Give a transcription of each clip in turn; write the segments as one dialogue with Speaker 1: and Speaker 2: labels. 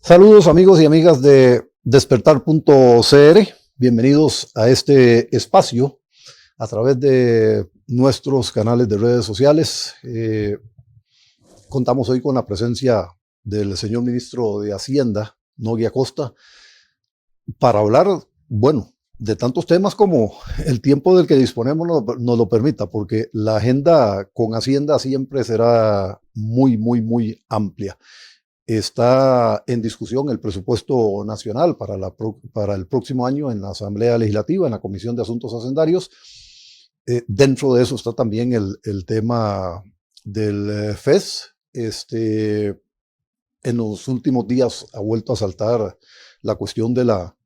Speaker 1: Saludos amigos y amigas de despertar.cr, bienvenidos a este espacio a través de nuestros canales de redes sociales. Contamos hoy con la presencia del señor ministro de Hacienda, Nogui Acosta, para hablar, bueno, de tantos temas como el tiempo del que disponemos nos lo permita, porque la agenda con Hacienda siempre será muy amplia. Está en discusión el presupuesto nacional para el próximo año en la Asamblea Legislativa, en la Comisión de Asuntos Hacendarios. Dentro de eso está también el tema del FES. En los últimos días ha vuelto a saltar la cuestión de la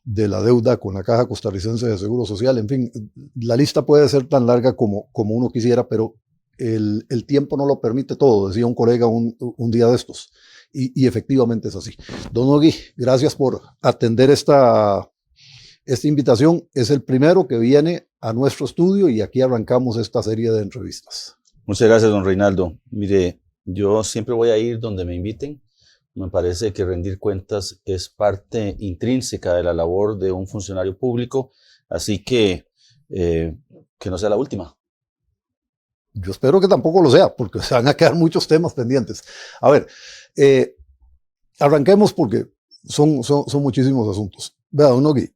Speaker 1: deuda con la Caja Costarricense de Seguro Social. En fin, la lista puede ser tan larga como uno quisiera, pero el tiempo no lo permite todo, decía un colega un día de estos. Y efectivamente es así. Don Nogui, gracias por atender esta invitación. Es el primero que viene a nuestro estudio y aquí arrancamos esta serie de entrevistas.
Speaker 2: Muchas gracias, don Reinaldo. Mire, yo siempre voy a ir donde me inviten. Me parece que rendir cuentas es parte intrínseca de la labor de un funcionario público, así que no sea la última.
Speaker 1: Yo espero que tampoco lo sea, porque se van a quedar muchos temas pendientes. A ver, arranquemos porque son muchísimos asuntos. Vea, don Nogui,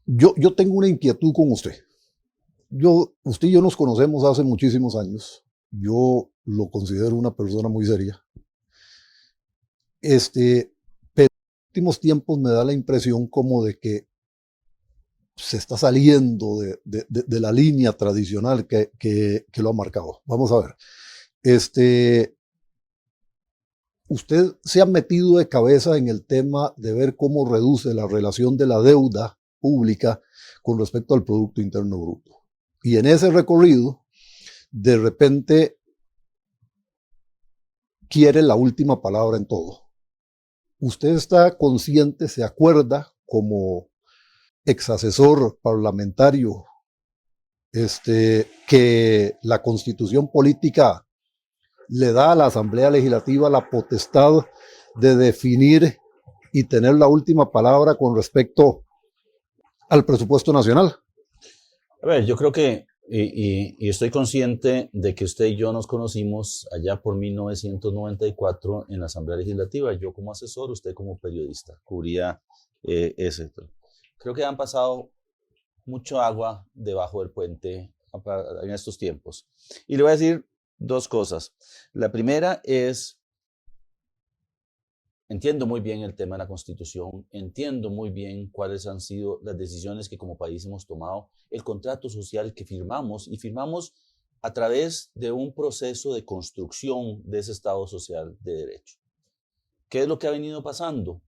Speaker 1: yo tengo una inquietud con usted. Usted y yo nos conocemos hace muchísimos años. Yo lo considero una persona muy seria. Pero en los últimos tiempos me da la impresión como de que se está saliendo de la línea tradicional que lo ha marcado. Vamos a ver. Usted se ha metido de cabeza en el tema de ver cómo reduce la relación de la deuda pública con respecto al Producto Interno Bruto. Y en ese recorrido, de repente, quiere la última palabra en todo. Usted está consciente, se acuerda como exasesor parlamentario, que la Constitución Política le da a la Asamblea Legislativa la potestad de definir y tener la última palabra con respecto al presupuesto nacional.
Speaker 2: A ver, yo creo que, y estoy consciente de que usted y yo nos conocimos allá por 1994 en la Asamblea Legislativa, yo como asesor, usted como periodista, cubría ese. Creo que han pasado mucho agua debajo del puente en estos tiempos. Y le voy a decir dos cosas. La primera es, entiendo muy bien el tema de la Constitución, entiendo muy bien cuáles han sido las decisiones que como país hemos tomado, el contrato social que firmamos, y firmamos a través de un proceso de construcción de ese Estado social de derecho. ¿Qué es lo que ha venido pasando?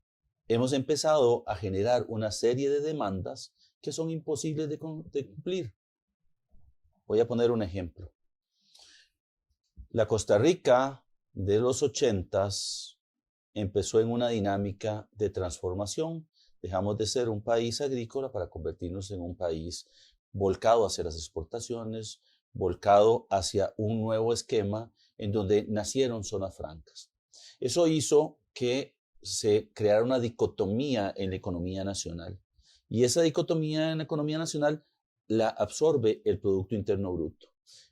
Speaker 2: Hemos empezado a generar una serie de demandas que son imposibles de cumplir. Voy a poner un ejemplo. La Costa Rica de los 80s empezó en una dinámica de transformación. Dejamos de ser un país agrícola para convertirnos en un país volcado hacia las exportaciones, volcado hacia un nuevo esquema en donde nacieron zonas francas. Eso hizo que se creara una dicotomía en la economía nacional. Y esa dicotomía en la economía nacional la absorbe el Producto Interno Bruto.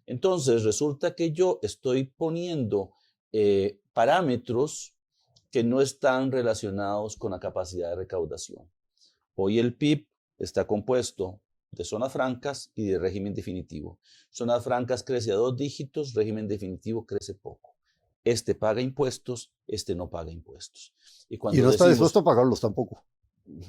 Speaker 2: Entonces, resulta que yo estoy poniendo parámetros que no están relacionados con la capacidad de recaudación. Hoy el PIB está compuesto de zonas francas y de régimen definitivo. Zonas francas crece a 2 dígitos, régimen definitivo crece poco. Este paga impuestos, este no paga impuestos.
Speaker 1: Y no está dispuesto a pagarlos tampoco.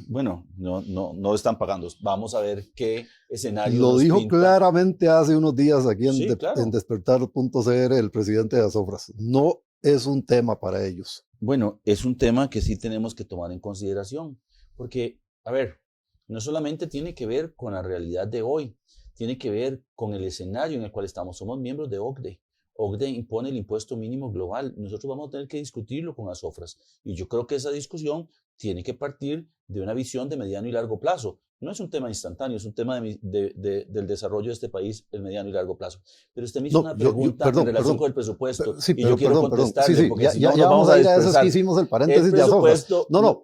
Speaker 2: Bueno, no están pagando. Vamos a ver qué escenario
Speaker 1: lo
Speaker 2: nos
Speaker 1: dijo
Speaker 2: pinta.
Speaker 1: Claramente hace unos días aquí
Speaker 2: Sí, claro.
Speaker 1: en despertar.cr el presidente de Asofras. No es un tema para ellos.
Speaker 2: Bueno, es un tema que sí tenemos que tomar en consideración, porque, a ver, no solamente tiene que ver con la realidad de hoy, tiene que ver con el escenario en el cual estamos. Somos miembros de OCDE. OCDE impone el impuesto mínimo global. Nosotros vamos a tener que discutirlo con Asofras. Y yo creo que esa discusión tiene que partir de una visión de mediano y largo plazo. no es un tema instantáneo, es un tema del desarrollo de este país en mediano y largo plazo. Pero usted me hizo una pregunta en relación con el presupuesto y yo quiero contestarle,
Speaker 1: sí,
Speaker 2: porque si no
Speaker 1: ya
Speaker 2: nos vamos a
Speaker 1: ir a esas
Speaker 2: dispersar.
Speaker 1: que hicimos el paréntesis de Azofra.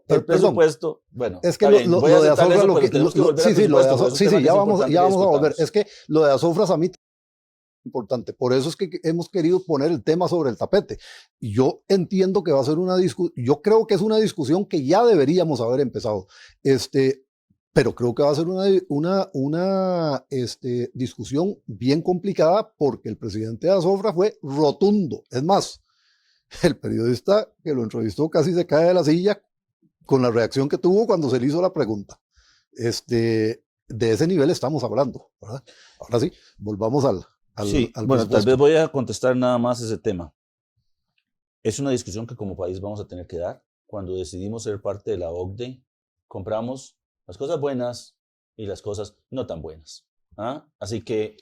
Speaker 2: El presupuesto, bueno,
Speaker 1: es que
Speaker 2: está bien, voy a
Speaker 1: de
Speaker 2: aceptar
Speaker 1: Azofra,
Speaker 2: eso, pero tenemos que volver al presupuesto.
Speaker 1: Sí, ya vamos a volver. Es que lo de Azofra a mí importante. Por eso es que hemos querido poner el tema sobre el tapete. Y yo entiendo que va a ser una discusión, yo creo que es una discusión que ya deberíamos haber empezado. Pero creo que va a ser una discusión bien complicada porque el presidente de Azofra fue rotundo. Es más, el periodista que lo entrevistó casi se cae de la silla con la reacción que tuvo cuando se le hizo la pregunta. De ese nivel estamos hablando, ¿verdad? Ahora sí, volvamos al
Speaker 2: bueno, tal vez voy a contestar nada más ese tema. Es una discusión que como país vamos a tener que dar. Cuando decidimos ser parte de la OCDE, compramos las cosas buenas y las cosas no tan buenas. ¿Ah? Así que...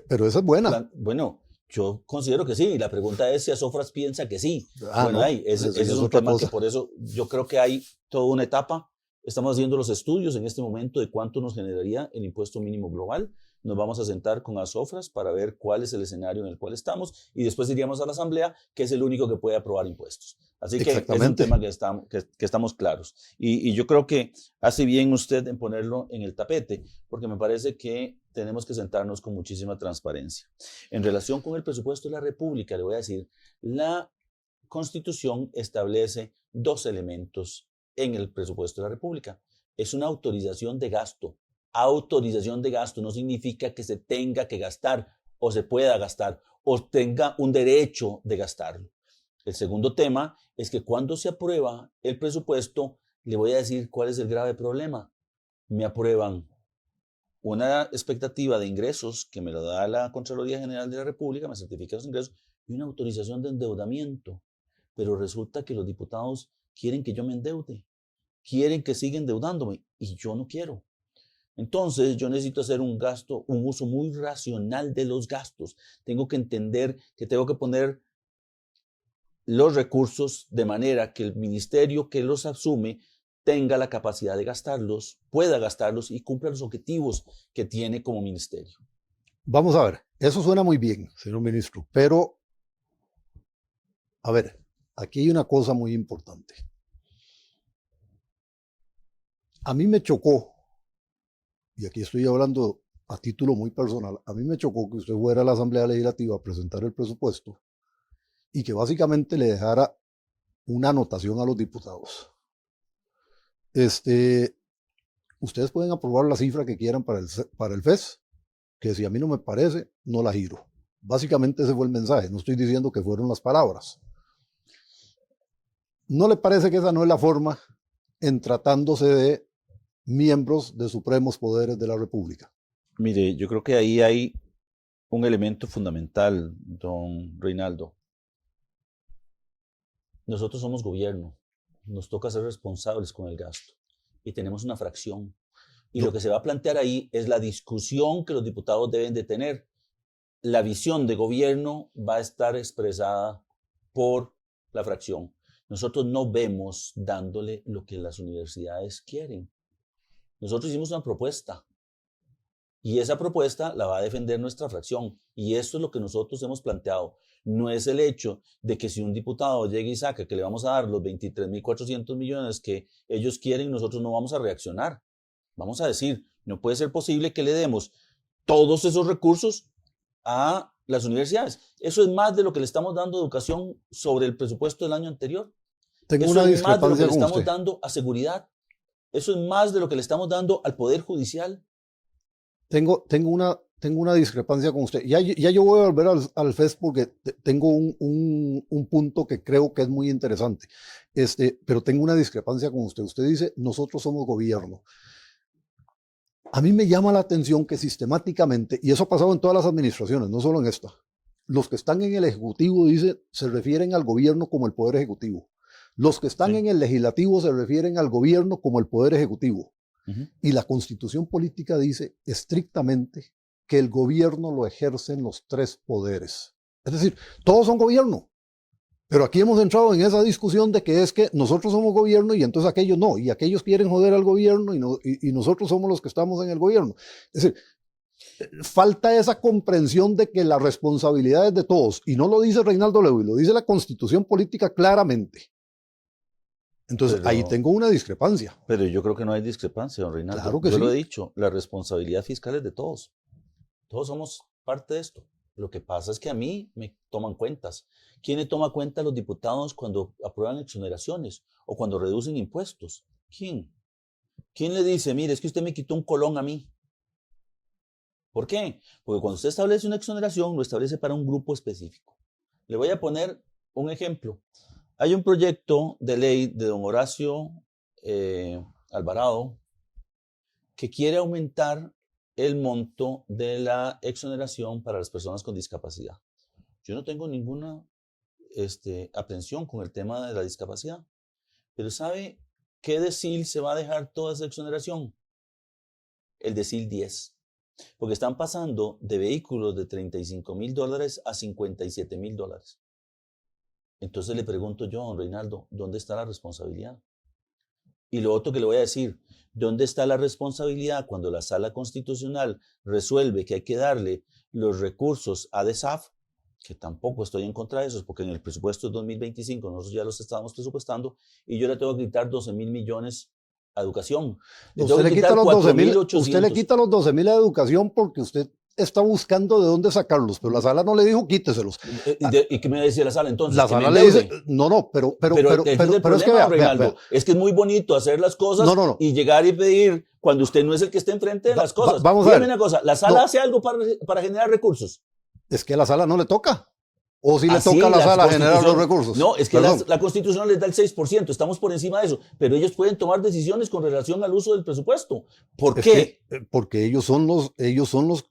Speaker 1: Pero esa es buena.
Speaker 2: Bueno, yo considero que sí. La pregunta es si Azofras piensa que sí.
Speaker 1: No,
Speaker 2: ese es un tema que por eso yo creo que hay toda una etapa. Estamos haciendo los estudios en este momento de cuánto nos generaría el impuesto mínimo global. Nos vamos a sentar con Azofras para ver cuál es el escenario en el cual estamos y después iríamos a la Asamblea, que es el único que puede aprobar impuestos. Así que es un tema que estamos claros. Y yo creo que hace bien usted en ponerlo en el tapete, porque me parece que tenemos que sentarnos con muchísima transparencia. En relación con el presupuesto de la República, le voy a decir, la Constitución establece 2 elementos en el presupuesto de la República. Es una autorización de gasto. Autorización de gasto no significa que se tenga que gastar o se pueda gastar o tenga un derecho de gastarlo. El segundo tema es que cuando se aprueba el presupuesto, le voy a decir cuál es el grave problema. Me aprueban una expectativa de ingresos que me lo da la Contraloría General de la República, me certifica los ingresos, y una autorización de endeudamiento. Pero resulta que los diputados quieren que yo me endeude, quieren que siga endeudándome y yo no quiero. Entonces, yo necesito hacer un uso muy racional de los gastos. Tengo que entender que tengo que poner los recursos de manera que el ministerio que los asume tenga la capacidad de gastarlos, pueda gastarlos y cumpla los objetivos que tiene como ministerio.
Speaker 1: Vamos a ver, eso suena muy bien, señor ministro, pero, a ver, aquí hay una cosa muy importante. A mí me chocó, y aquí estoy hablando a título muy personal, a mí me chocó que usted fuera a la Asamblea Legislativa a presentar el presupuesto y que básicamente le dejara una anotación a los diputados. Ustedes pueden aprobar la cifra que quieran para el FES, que si a mí no me parece, no la giro. Básicamente ese fue el mensaje, no estoy diciendo que fueron las palabras. ¿No le parece que esa no es la forma en tratándose de miembros de supremos poderes de la República?
Speaker 2: Mire, yo creo que ahí hay un elemento fundamental, don Reinaldo. Nosotros somos gobierno, nos toca ser responsables con el gasto y tenemos una fracción. Y lo que se va a plantear ahí es la discusión que los diputados deben de tener. La visión de gobierno va a estar expresada por la fracción. Nosotros no vemos dándole lo que las universidades quieren. Nosotros hicimos una propuesta y esa propuesta la va a defender nuestra fracción y esto es lo que nosotros hemos planteado. No es el hecho de que si un diputado llega y saca que le vamos a dar los 23.400 millones que ellos quieren, nosotros no vamos a reaccionar. Vamos a decir, no puede ser posible que le demos todos esos recursos a las universidades. Eso es más de lo que le estamos dando a educación sobre el presupuesto del año anterior. Eso es más de lo que le estamos dando a seguridad. Eso es más de lo que le estamos dando al Poder Judicial.
Speaker 1: Tengo una discrepancia con usted. Ya yo voy a volver al FES porque tengo un punto que creo que es muy interesante. Pero tengo una discrepancia con usted. Usted dice, nosotros somos gobierno. A mí me llama la atención que sistemáticamente, y eso ha pasado en todas las administraciones, no solo en esta, los que están en el Ejecutivo se refieren al gobierno como el Poder Ejecutivo. Los que están en el Legislativo se refieren al gobierno como el Poder Ejecutivo. Y la Constitución Política dice estrictamente que el gobierno lo ejercen los 3 poderes. Es decir, todos son gobierno. Pero aquí hemos entrado en esa discusión de que es que nosotros somos gobierno y entonces aquellos no, y aquellos quieren joder al gobierno y nosotros somos los que estamos en el gobierno. Es decir, falta esa comprensión de que la responsabilidad es de todos, y no lo dice Reinaldo Lewis, lo dice la Constitución Política claramente. Entonces, ahí tengo una discrepancia.
Speaker 2: Pero yo creo que no hay discrepancia, don Reinaldo.
Speaker 1: Claro que
Speaker 2: yo
Speaker 1: sí.
Speaker 2: lo he dicho, la responsabilidad fiscal es de todos. Todos somos parte de esto. Lo que pasa es que a mí me toman cuentas. ¿Quién le toma cuenta a los diputados cuando aprueban exoneraciones o cuando reducen impuestos? ¿Quién? ¿Quién le dice, mire, es que usted me quitó un colón a mí? ¿Por qué? Porque cuando usted establece una exoneración, lo establece para un grupo específico. Le voy a poner un ejemplo. Hay un proyecto de ley de don Horacio Alvarado que quiere aumentar el monto de la exoneración para las personas con discapacidad. Yo no tengo ninguna aprensión con el tema de la discapacidad, pero ¿sabe qué decil se va a dejar toda esa exoneración? El decil 10. Porque están pasando de vehículos de $35,000 a $57,000. Entonces le pregunto yo, don Reinaldo, ¿dónde está la responsabilidad? Y lo otro que le voy a decir, ¿dónde está la responsabilidad cuando la Sala Constitucional resuelve que hay que darle los recursos a DESAF? Que tampoco estoy en contra de eso, porque en el presupuesto de 2025 nosotros ya los estábamos presupuestando y yo le tengo que quitar 12,000 millones a educación.
Speaker 1: Usted le quita los 12,000 a educación porque usted está buscando de dónde sacarlos, pero la sala no le dijo quíteselos.
Speaker 2: ¿Y qué me decía la sala entonces?
Speaker 1: La sala le dice, no, pero es que
Speaker 2: vea. Es que es muy bonito hacer las cosas y llegar y pedir cuando usted no es el que esté enfrente de las cosas.
Speaker 1: Vamos a ver.
Speaker 2: Dígame una cosa, ¿la sala hace algo para generar recursos?
Speaker 1: Es que a la sala no le toca. ¿O si le toca a la sala generar los recursos?
Speaker 2: No, es que la Constitución les da el 6%, estamos por encima de eso, pero ellos pueden tomar decisiones con relación al uso del presupuesto. ¿Por qué?
Speaker 1: Porque ellos son los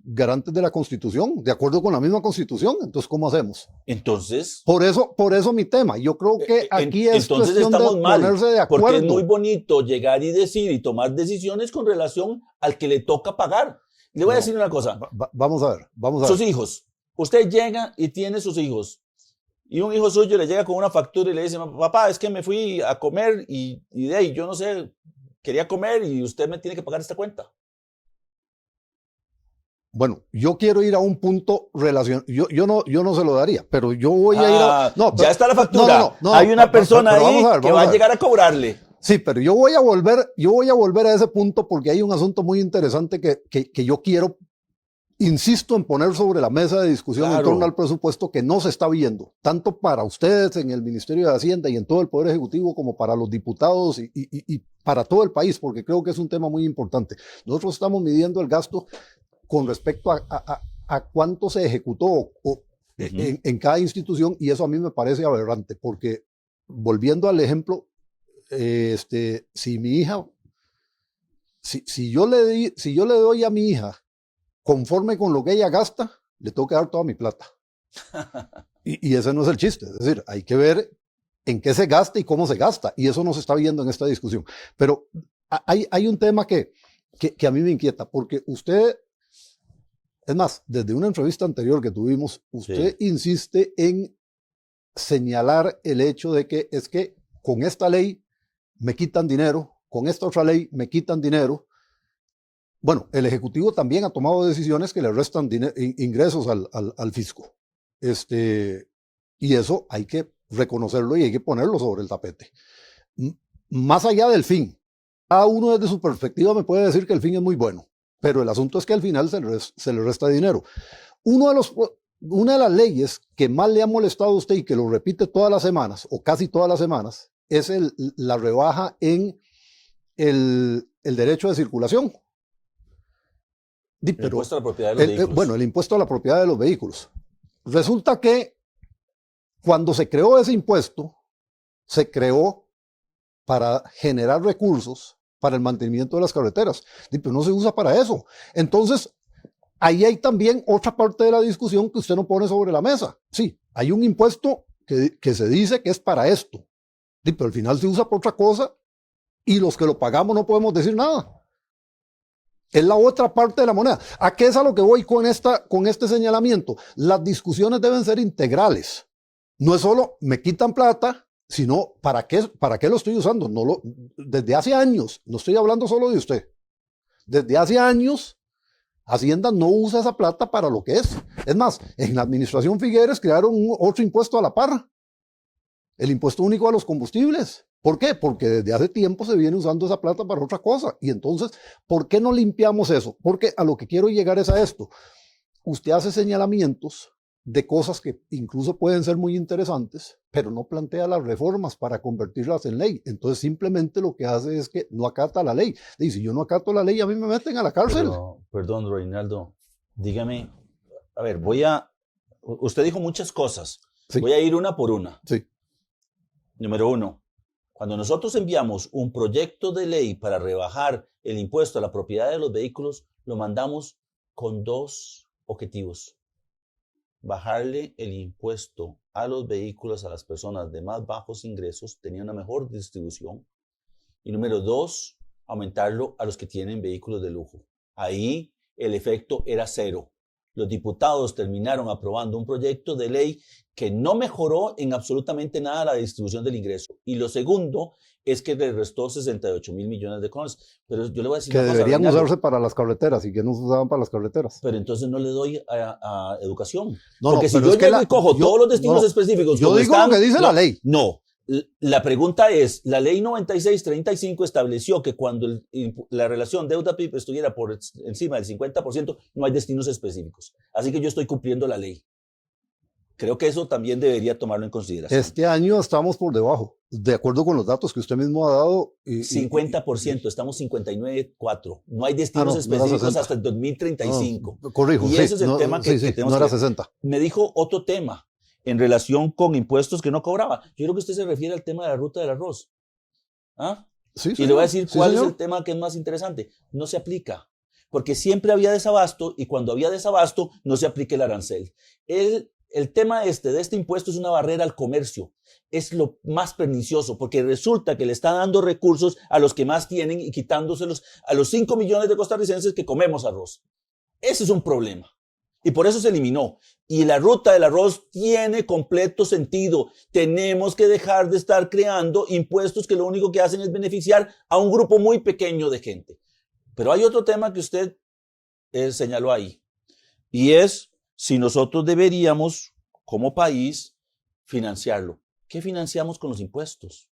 Speaker 1: garantes de la Constitución, de acuerdo con la misma Constitución. Entonces, ¿cómo hacemos?
Speaker 2: Entonces...
Speaker 1: Por eso mi tema. Yo creo que aquí es cuestión de ponerse de acuerdo.
Speaker 2: Porque es muy bonito llegar y decir y tomar decisiones con relación al que le toca pagar. Le voy a decir una cosa.
Speaker 1: Vamos a ver.
Speaker 2: Sus hijos. Usted llega y tiene sus hijos y un hijo suyo le llega con una factura y le dice, papá, es que me fui a comer y de ahí, yo no sé, quería comer y usted me tiene que pagar esta cuenta.
Speaker 1: Bueno, yo quiero ir a un punto relacionado. Yo no se lo daría, pero yo voy a ir a...
Speaker 2: No, ya está la factura. Hay una persona ahí que va a llegar a cobrarle.
Speaker 1: Sí, pero yo voy a volver a ese punto porque hay un asunto muy interesante que yo quiero, insisto en poner sobre la mesa de discusión en torno al presupuesto que no se está viendo, tanto para ustedes en el Ministerio de Hacienda y en todo el Poder Ejecutivo como para los diputados y para todo el país, porque creo que es un tema muy importante. Nosotros estamos midiendo el gasto con respecto a cuánto se ejecutó en cada institución y eso a mí me parece aberrante, porque volviendo al ejemplo, si mi hija, si yo le doy a mi hija conforme con lo que ella gasta, le tengo que dar toda mi plata. Y ese no es el chiste. Es decir, hay que ver en qué se gasta y cómo se gasta. Y eso no se está viendo en esta discusión. Pero hay un tema que a mí me inquieta, porque usted, es más, desde una entrevista anterior que tuvimos, usted insiste en señalar el hecho de que es que con esta ley me quitan dinero, con esta otra ley me quitan dinero. Bueno, el Ejecutivo también ha tomado decisiones que le restan ingresos al fisco. Y eso hay que reconocerlo y hay que ponerlo sobre el tapete. Más allá del fin, cada uno desde su perspectiva me puede decir que el fin es muy bueno, pero el asunto es que al final se le resta dinero. Una de las leyes que más le ha molestado a usted y que lo repite todas las semanas, o casi todas las semanas, es la rebaja en el derecho de circulación.
Speaker 2: El impuesto a la propiedad de los vehículos.
Speaker 1: Bueno, el impuesto a la propiedad de los vehículos. Resulta que cuando se creó ese impuesto, se creó para generar recursos para el mantenimiento de las carreteras. Pero no se usa para eso. Entonces, ahí hay también otra parte de la discusión que usted no pone sobre la mesa. Sí, hay un impuesto que se dice que es para esto. Pero al final se usa para otra cosa y los que lo pagamos no podemos decir nada. Es la otra parte de la moneda. ¿A qué es a lo que voy con este señalamiento? Las discusiones deben ser integrales. no es solo me quitan plata, sino ¿para qué lo estoy usando? Desde hace años, no estoy hablando solo de usted, desde hace años Hacienda no usa esa plata para lo que es. Es más, en la administración Figueres crearon otro impuesto a la par, el impuesto único a los combustibles. ¿Por qué? Porque desde hace tiempo se viene usando esa plata para otra cosa. Y entonces, ¿por qué no limpiamos eso? Porque a lo que quiero llegar es a esto. Usted hace señalamientos de cosas que incluso pueden ser muy interesantes, pero no plantea las reformas para convertirlas en ley. Entonces simplemente lo que hace es que no acata la ley. Y si yo no acato la ley, a mí me meten a la cárcel.
Speaker 2: Pero, perdón, Reinaldo, dígame, a ver, usted dijo muchas cosas,
Speaker 1: sí.
Speaker 2: Voy a ir una por una.
Speaker 1: Sí.
Speaker 2: Número uno, cuando nosotros enviamos un proyecto de ley para rebajar el impuesto a la propiedad de los vehículos, lo mandamos con dos objetivos. Bajarle el impuesto a los vehículos a las personas de más bajos ingresos, tenía una mejor distribución. Y número dos, aumentarlo a los que tienen vehículos de lujo. Ahí el efecto era cero. Los diputados terminaron aprobando un proyecto de ley que no mejoró en absolutamente nada la distribución del ingreso. Y lo segundo es que le restó 68,000 millones de colones. Pero yo le voy a decir
Speaker 1: que
Speaker 2: una cosa,
Speaker 1: deberían
Speaker 2: Reinaldo,
Speaker 1: usarse para las carreteras y que no se usaban para las carreteras.
Speaker 2: pero entonces no le doy a educación.
Speaker 1: No,
Speaker 2: porque
Speaker 1: no,
Speaker 2: si yo llego y cojo todos los destinos específicos...
Speaker 1: Yo digo lo que dice la ley.
Speaker 2: No. La pregunta es, la ley 9635 estableció que cuando la relación deuda-PIB estuviera por encima del 50%, no hay destinos específicos. Así que yo estoy cumpliendo la ley. Creo que eso también debería tomarlo en consideración.
Speaker 1: Este año estamos por debajo, de acuerdo con los datos que usted mismo ha dado.
Speaker 2: 50%, estamos 59,4. No hay destinos específicos hasta el 2035.
Speaker 1: No, corrijo.
Speaker 2: Y ese es el tema que tenemos.
Speaker 1: No era 60.
Speaker 2: Me dijo otro tema en relación con impuestos que no cobraba. Yo creo que usted se refiere al tema de la ruta del arroz. ¿Ah?
Speaker 1: Sí,
Speaker 2: y le voy a decir cuál es el tema que es más interesante. No se aplica, porque siempre había desabasto y cuando había desabasto no se aplica el arancel. El tema de este impuesto es una barrera al comercio. Es lo más pernicioso, porque resulta que le está dando recursos a los que más tienen y quitándoselos a los 5 millones de costarricenses que comemos arroz. Ese es un problema. Y por eso se eliminó. Y la ruta del arroz tiene completo sentido. Tenemos que dejar de estar creando impuestos que lo único que hacen es beneficiar a un grupo muy pequeño de gente. Pero hay otro tema que usted señaló ahí. Y es si nosotros deberíamos, como país, financiarlo. ¿Qué financiamos con los impuestos?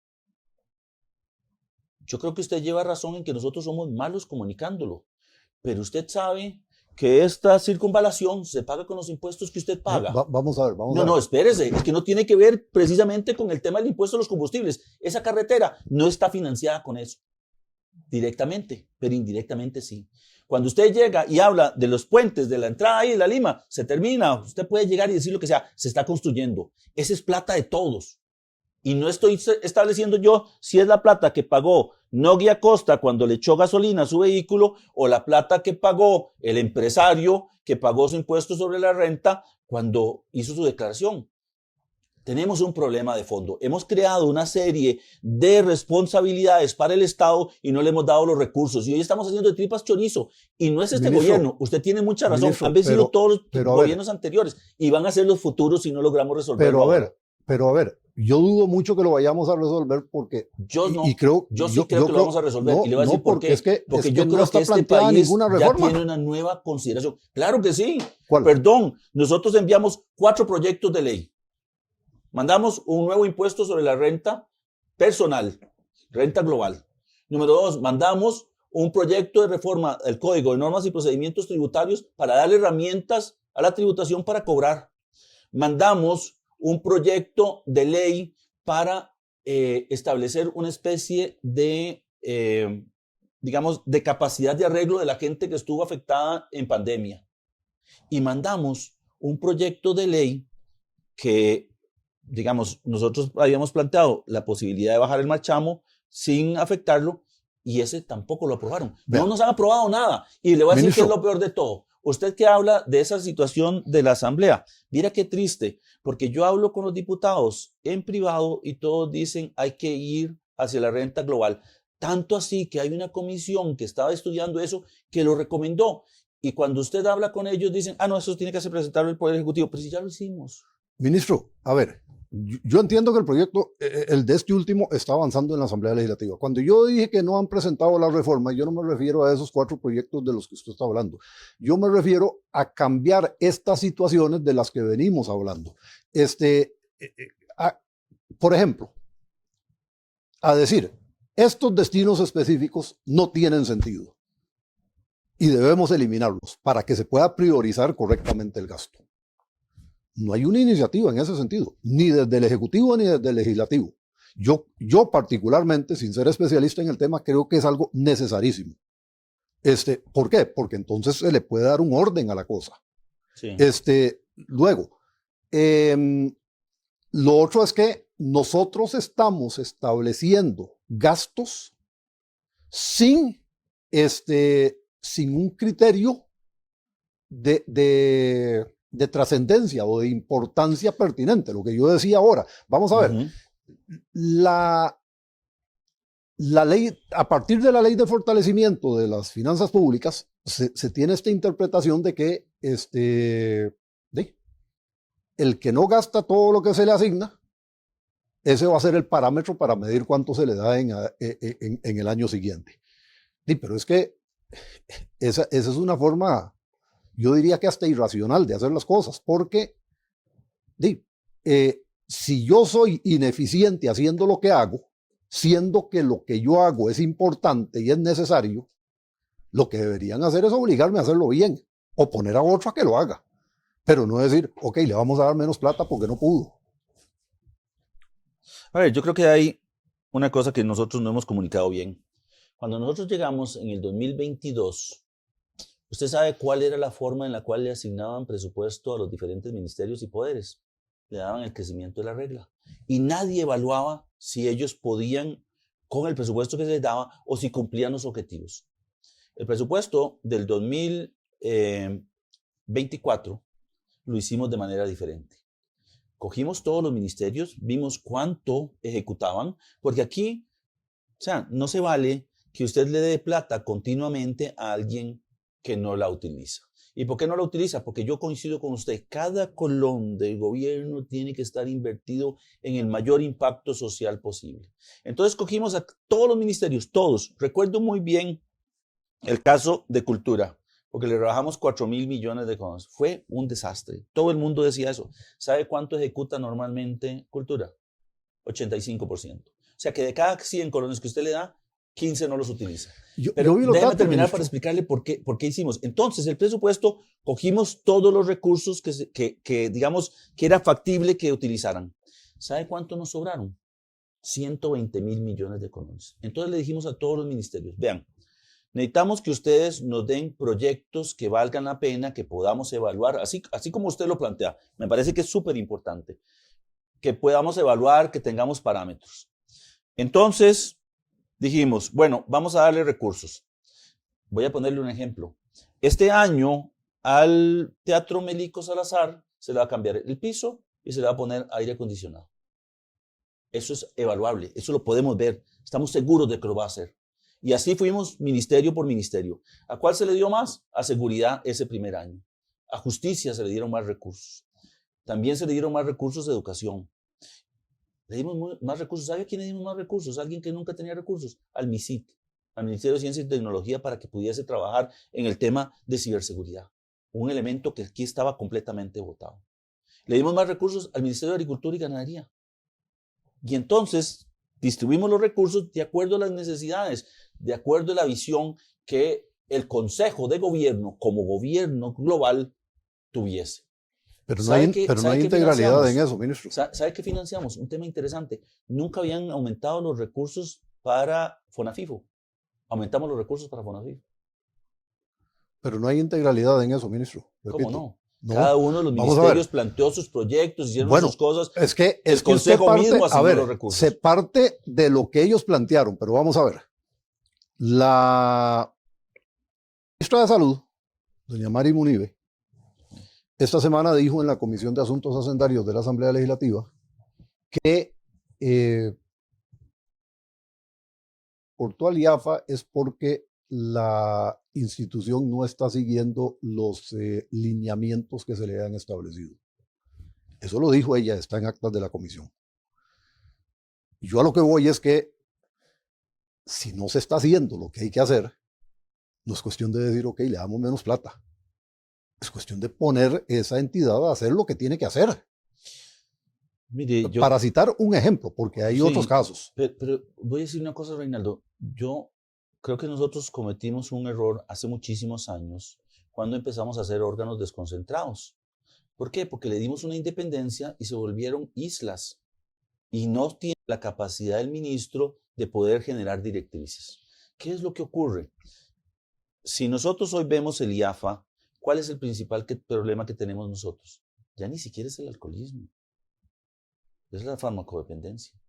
Speaker 2: Yo creo que usted lleva razón en que nosotros somos malos comunicándolo. Pero usted sabe que esta circunvalación se paga con los impuestos que usted paga.
Speaker 1: Vamos a ver,
Speaker 2: No, espérese, es que no tiene que ver precisamente con el tema del impuesto a los combustibles. Esa carretera no está financiada con eso, directamente, pero indirectamente sí. Cuando usted llega y habla de los puentes, de la entrada y de la Lima, se termina, usted puede llegar y decir lo que sea, se está construyendo. Esa es plata de todos. Y no estoy estableciendo yo si es la plata que pagó Nogui Acosta cuando le echó gasolina a su vehículo o la plata que pagó el empresario que pagó su impuesto sobre la renta cuando hizo su declaración. Tenemos un problema de fondo. Hemos creado una serie de responsabilidades para el Estado y no le hemos dado los recursos. Y hoy estamos haciendo de tripas chorizo. Y no es este gobierno. Usted tiene mucha razón. Han vencido todos los gobiernos anteriores y van a ser los futuros si no logramos resolverlo.
Speaker 1: Pero a ver, yo dudo mucho que lo vayamos a resolver porque
Speaker 2: yo sí
Speaker 1: creo
Speaker 2: que lo vamos a resolver y le voy a decir por qué. Porque yo creo que este país ya tiene una nueva consideración. Claro que sí.
Speaker 1: ¿Cuál?
Speaker 2: Perdón, nosotros enviamos 4 proyectos de ley. Mandamos un nuevo impuesto sobre la renta personal, renta global. Número 2, mandamos un proyecto de reforma del Código de Normas y Procedimientos Tributarios para darle herramientas a la tributación para cobrar. Mandamos un proyecto de ley para establecer una especie de, digamos, de capacidad de arreglo de la gente que estuvo afectada en pandemia. Y mandamos un proyecto de ley que, digamos, nosotros habíamos planteado la posibilidad de bajar el marchamo sin afectarlo y ese tampoco lo aprobaron. No nos han aprobado nada. Y le voy a decir que es lo peor de todo. Usted que habla de esa situación de la Asamblea, mira qué triste, porque yo hablo con los diputados en privado y todos dicen hay que ir hacia la renta global. Tanto así que hay una comisión que estaba estudiando eso que lo recomendó. Y cuando usted habla con ellos dicen, no, eso tiene que presentarlo el Poder Ejecutivo. Pero si ya lo hicimos.
Speaker 1: Ministro, a ver, yo entiendo que el proyecto, el de este último, está avanzando en la Asamblea Legislativa. Cuando yo dije que no han presentado la reforma, yo no me refiero a esos 4 proyectos de los que usted está hablando. Yo me refiero a cambiar estas situaciones de las que venimos hablando. Por ejemplo, a decir, estos destinos específicos no tienen sentido y debemos eliminarlos para que se pueda priorizar correctamente el gasto. No hay una iniciativa en ese sentido, ni desde el Ejecutivo ni desde el Legislativo. Yo particularmente, sin ser especialista en el tema, creo que es algo necesarísimo. ¿Por qué? Porque entonces se le puede dar un orden a la cosa.
Speaker 2: Sí.
Speaker 1: Luego, lo otro es que nosotros estamos estableciendo gastos sin un criterio de trascendencia o de importancia pertinente, lo que yo decía ahora. Vamos a ver, la ley, a partir de la ley de fortalecimiento de las finanzas públicas, se tiene esta interpretación de que el que no gasta todo lo que se le asigna, ese va a ser el parámetro para medir cuánto se le da en el año siguiente. Pero es que esa es una forma, yo diría que hasta irracional de hacer las cosas, porque si yo soy ineficiente haciendo lo que hago, siendo que lo que yo hago es importante y es necesario, lo que deberían hacer es obligarme a hacerlo bien o poner a otro a que lo haga, pero no decir, ok, le vamos a dar menos plata porque no pudo.
Speaker 2: A ver, yo creo que hay una cosa que nosotros no hemos comunicado bien. Cuando nosotros llegamos en el 2022, ¿usted sabe cuál era la forma en la cual le asignaban presupuesto a los diferentes ministerios y poderes? Le daban el crecimiento de la regla. Y nadie evaluaba si ellos podían, con el presupuesto que se les daba, o si cumplían los objetivos. El presupuesto del 2024 lo hicimos de manera diferente. Cogimos todos los ministerios, vimos cuánto ejecutaban, porque aquí, o sea, no se vale que usted le dé plata continuamente a alguien que no la utiliza. ¿Y por qué no la utiliza? Porque yo coincido con usted, cada colón del gobierno tiene que estar invertido en el mayor impacto social posible. Entonces cogimos a todos los ministerios, todos. Recuerdo muy bien el caso de Cultura, porque le rebajamos 4.000 millones de colones. Fue un desastre. Todo el mundo decía eso. ¿Sabe cuánto ejecuta normalmente Cultura? 85%. O sea que de cada 100 colones que usted le da, 15 no los utiliza. Pero déjame terminar para explicarle por qué hicimos. Entonces, el presupuesto, cogimos todos los recursos que digamos, que era factible que utilizaran. ¿Sabe cuánto nos sobraron? 120.000 millones de colones. Entonces le dijimos a todos los ministerios, vean, necesitamos que ustedes nos den proyectos que valgan la pena, que podamos evaluar, así como usted lo plantea. Me parece que es súper importante que podamos evaluar, que tengamos parámetros. Entonces, dijimos, bueno, vamos a darle recursos. Voy a ponerle un ejemplo. Este año al Teatro Melico Salazar se le va a cambiar el piso y se le va a poner aire acondicionado. Eso es evaluable, eso lo podemos ver. Estamos seguros de que lo va a hacer. Y así fuimos ministerio por ministerio. ¿A cuál se le dio más? A seguridad ese primer año. A justicia se le dieron más recursos. También se le dieron más recursos a educación. Le dimos más recursos. ¿Sabe a quién le dimos más recursos? Alguien que nunca tenía recursos. Al MISIT, al Ministerio de Ciencia y Tecnología, para que pudiese trabajar en el tema de ciberseguridad. Un elemento que aquí estaba completamente botado. Le dimos más recursos al Ministerio de Agricultura y Ganadería. Y entonces distribuimos los recursos de acuerdo a las necesidades, de acuerdo a la visión que el Consejo de Gobierno, como gobierno global, tuviese.
Speaker 1: Pero no hay integralidad en eso, ministro.
Speaker 2: ¿Sabe qué financiamos? Un tema interesante. Nunca habían aumentado los recursos para FONAFIFO. Aumentamos los recursos para FONAFIFO.
Speaker 1: Pero no hay integralidad en eso, ministro.
Speaker 2: Repito. ¿Cómo no? Cada uno de los ministerios planteó sus proyectos, hicieron sus cosas.
Speaker 1: Es que
Speaker 2: el Consejo mismo asignó los recursos.
Speaker 1: Se parte de lo que ellos plantearon, pero vamos a ver. La ministra de Salud, doña Mari Munive, esta semana dijo en la Comisión de Asuntos Hacendarios de la Asamblea Legislativa que cortó al IAFA es porque la institución no está siguiendo los lineamientos que se le han establecido. Eso lo dijo ella, está en actas de la comisión. Y yo a lo que voy es que si no se está haciendo lo que hay que hacer, no es cuestión de decir, ok, le damos menos plata. Es cuestión de poner esa entidad a hacer lo que tiene que hacer.
Speaker 2: Mire,
Speaker 1: Para citar un ejemplo, porque hay otros casos.
Speaker 2: Pero voy a decir una cosa, Reinaldo. Yo creo que nosotros cometimos un error hace muchísimos años cuando empezamos a hacer órganos desconcentrados. ¿Por qué? Porque le dimos una independencia y se volvieron islas. Y no tiene la capacidad del ministro de poder generar directrices. ¿Qué es lo que ocurre? Si nosotros hoy vemos el IAFA, ¿cuál es el principal problema que tenemos nosotros? Ya ni siquiera es el alcoholismo, es la farmacodependencia.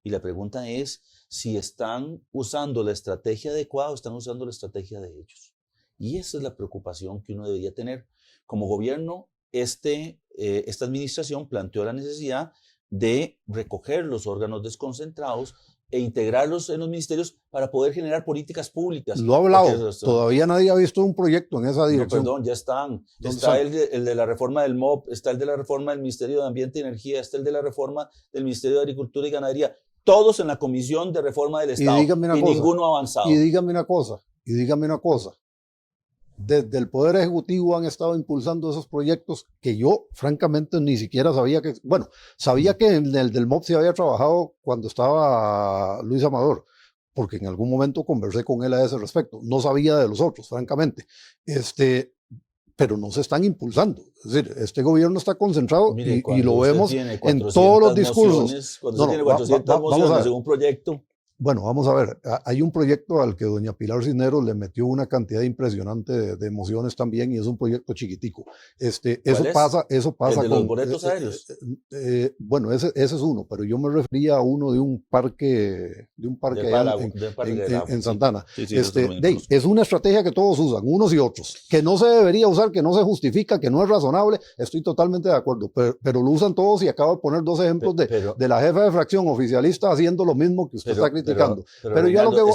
Speaker 2: Y la pregunta es si están usando la estrategia adecuada o están usando la estrategia de ellos. Y esa es la preocupación que uno debería tener. Como gobierno, esta administración planteó la necesidad de recoger los órganos desconcentrados e integrarlos en los ministerios para poder generar políticas públicas.
Speaker 1: Lo ha hablado, todavía nadie ha visto un proyecto en esa dirección.
Speaker 2: No, perdón, ya están. Está el de la reforma del MOP, está el de la reforma del Ministerio de Ambiente y Energía, está el de la reforma del Ministerio de Agricultura y Ganadería, todos en la Comisión de Reforma del Estado, y ninguno ha avanzado.
Speaker 1: Y dígame una cosa, desde el Poder Ejecutivo han estado impulsando esos proyectos que yo francamente ni siquiera sabía que, bueno, sabía que en el del MOP se había trabajado cuando estaba Luis Amador, porque en algún momento conversé con él a ese respecto, no sabía de los otros, francamente, pero no se están impulsando. Es decir, este gobierno está concentrado. Mire, y lo vemos en todos los discursos.
Speaker 2: Cuando usted tiene 400 mociones de un proyecto.
Speaker 1: Bueno, vamos a ver, hay un proyecto al que doña Pilar Cisneros le metió una cantidad impresionante de emociones también, y es un proyecto chiquitico. Eso pasa.
Speaker 2: ¿El de los boletos aéreos?
Speaker 1: Bueno, ese es uno, pero yo me refería a uno de un parque en Santana.
Speaker 2: Sí,
Speaker 1: es una estrategia que todos usan, unos y otros, que no se debería usar, que no se justifica, que no es razonable. Estoy totalmente de acuerdo, pero lo usan todos, y acabo de poner dos ejemplos de la jefa de fracción oficialista haciendo lo mismo que usted está criticando. Pero yo lo que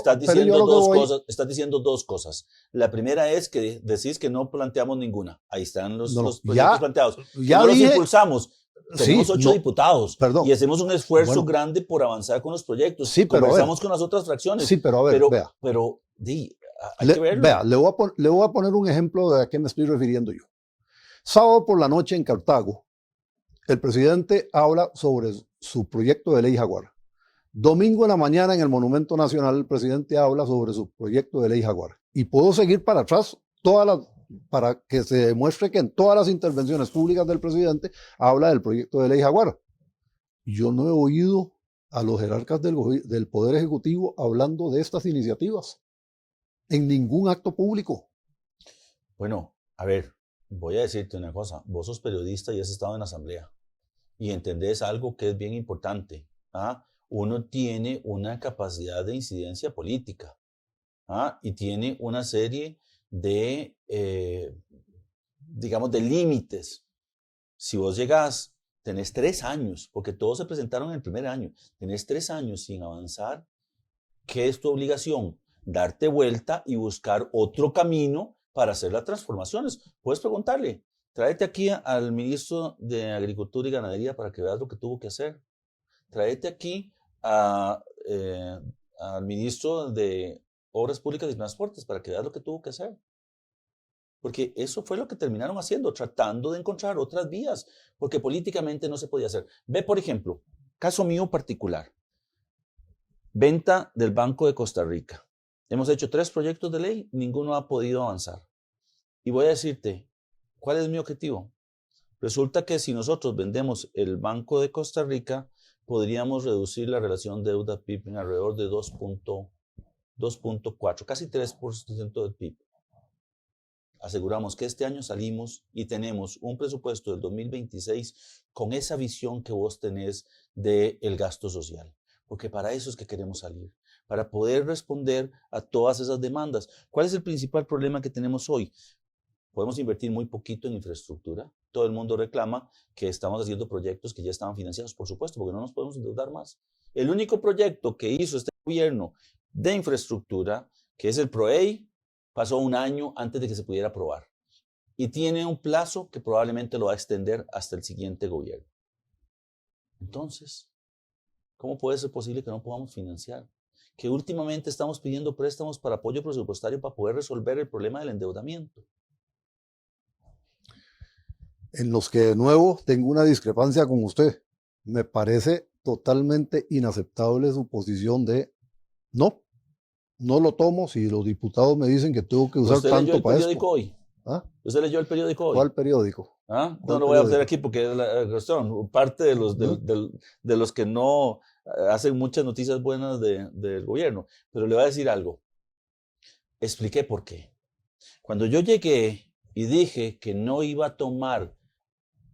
Speaker 2: estás diciendo dos cosas. La primera es que decís que no planteamos ninguna. Ahí están los proyectos planteados. No los impulsamos. Tenemos 8 diputados y hacemos un esfuerzo grande por avanzar con los proyectos.
Speaker 1: Sí, pero
Speaker 2: conversamos con las otras fracciones.
Speaker 1: Sí, pero a ver, vea.
Speaker 2: Hay que verlo.
Speaker 1: Vea, le voy a poner un ejemplo de a qué me estoy refiriendo yo. Sábado por la noche en Cartago, el presidente habla sobre su proyecto de ley Jaguar. Domingo en la mañana en el Monumento Nacional el presidente habla sobre su proyecto de ley Jaguar. Y puedo seguir para atrás para que se demuestre que en todas las intervenciones públicas del presidente habla del proyecto de ley Jaguar. Yo no he oído a los jerarcas del Poder Ejecutivo hablando de estas iniciativas en ningún acto público.
Speaker 2: Bueno, a ver, voy a decirte una cosa. Vos sos periodista y has estado en la asamblea y entendés algo que es bien importante. Uno tiene una capacidad de incidencia política y tiene una serie de, digamos, de límites. Si vos llegás, tenés 3 años, porque todos se presentaron en el primer año, tenés 3 años sin avanzar, ¿qué es tu obligación? Darte vuelta y buscar otro camino para hacer las transformaciones. Puedes preguntarle, tráete aquí al ministro de Agricultura y Ganadería para que veas lo que tuvo que hacer. Tráete aquí al ministro de Obras Públicas y Transportes para que veas lo que tuvo que hacer. Porque eso fue lo que terminaron haciendo, tratando de encontrar otras vías, porque políticamente no se podía hacer. Ve, por ejemplo, caso mío particular, venta del Banco de Costa Rica. Hemos hecho 3 proyectos de ley, ninguno ha podido avanzar. Y voy a decirte, ¿cuál es mi objetivo? Resulta que si nosotros vendemos el Banco de Costa Rica, podríamos reducir la relación deuda-PIB en alrededor de 2.4, casi 3% del PIB. Aseguramos que este año salimos y tenemos un presupuesto del 2026 con esa visión que vos tenés del gasto social. Porque para eso es que queremos salir, para poder responder a todas esas demandas. ¿Cuál es el principal problema que tenemos hoy? Podemos invertir muy poquito en infraestructura. Todo el mundo reclama que estamos haciendo proyectos que ya estaban financiados, por supuesto, porque no nos podemos endeudar más. El único proyecto que hizo este gobierno de infraestructura, que es el PROEI, pasó 1 año antes de que se pudiera aprobar. Y tiene un plazo que probablemente lo va a extender hasta el siguiente gobierno. Entonces, ¿cómo puede ser posible que no podamos financiar? Que últimamente estamos pidiendo préstamos para apoyo presupuestario para poder resolver el problema del endeudamiento.
Speaker 1: En los que de nuevo tengo una discrepancia con usted. Me parece totalmente inaceptable su posición de no lo tomo si los diputados me dicen que tengo que usar
Speaker 2: ¿Usted leyó
Speaker 1: tanto
Speaker 2: el
Speaker 1: para
Speaker 2: periódico
Speaker 1: esto.
Speaker 2: hoy?
Speaker 1: ¿Ah?
Speaker 2: ¿Usted leyó el periódico hoy?
Speaker 1: ¿Cuál periódico?
Speaker 2: ¿Ah? No
Speaker 1: ¿Cuál
Speaker 2: lo voy a hacer
Speaker 1: periódico?
Speaker 2: aquí porque es la cuestión. Parte de los,
Speaker 1: ¿Mm?
Speaker 2: de los que no hacen muchas noticias buenas del gobierno. Pero le voy a decir algo. Expliqué por qué. Cuando yo llegué y dije que no iba a tomar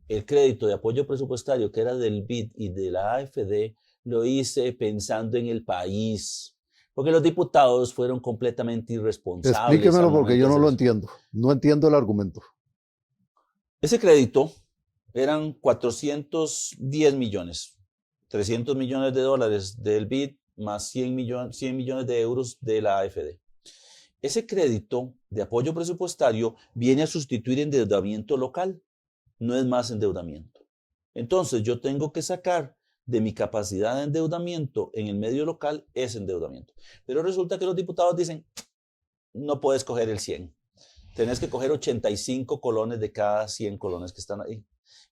Speaker 2: el crédito de apoyo presupuestario que era del BID y de la AFD, lo hice pensando en el país. Porque los diputados fueron completamente irresponsables al
Speaker 1: Explíquemelo porque
Speaker 2: momento
Speaker 1: yo
Speaker 2: de
Speaker 1: no
Speaker 2: hacer
Speaker 1: lo
Speaker 2: eso.
Speaker 1: entiendo. No entiendo el argumento.
Speaker 2: Ese crédito eran 410 millones, 300 millones de dólares del BID más 100 millones de euros de la AFD. Ese crédito de apoyo presupuestario viene a sustituir endeudamiento local, no es más endeudamiento. Entonces yo tengo que sacar de mi capacidad de endeudamiento en el medio local ese endeudamiento. Pero resulta que los diputados dicen, no puedes coger el 100. Tenés que coger 85 colones de cada 100 colones que están ahí.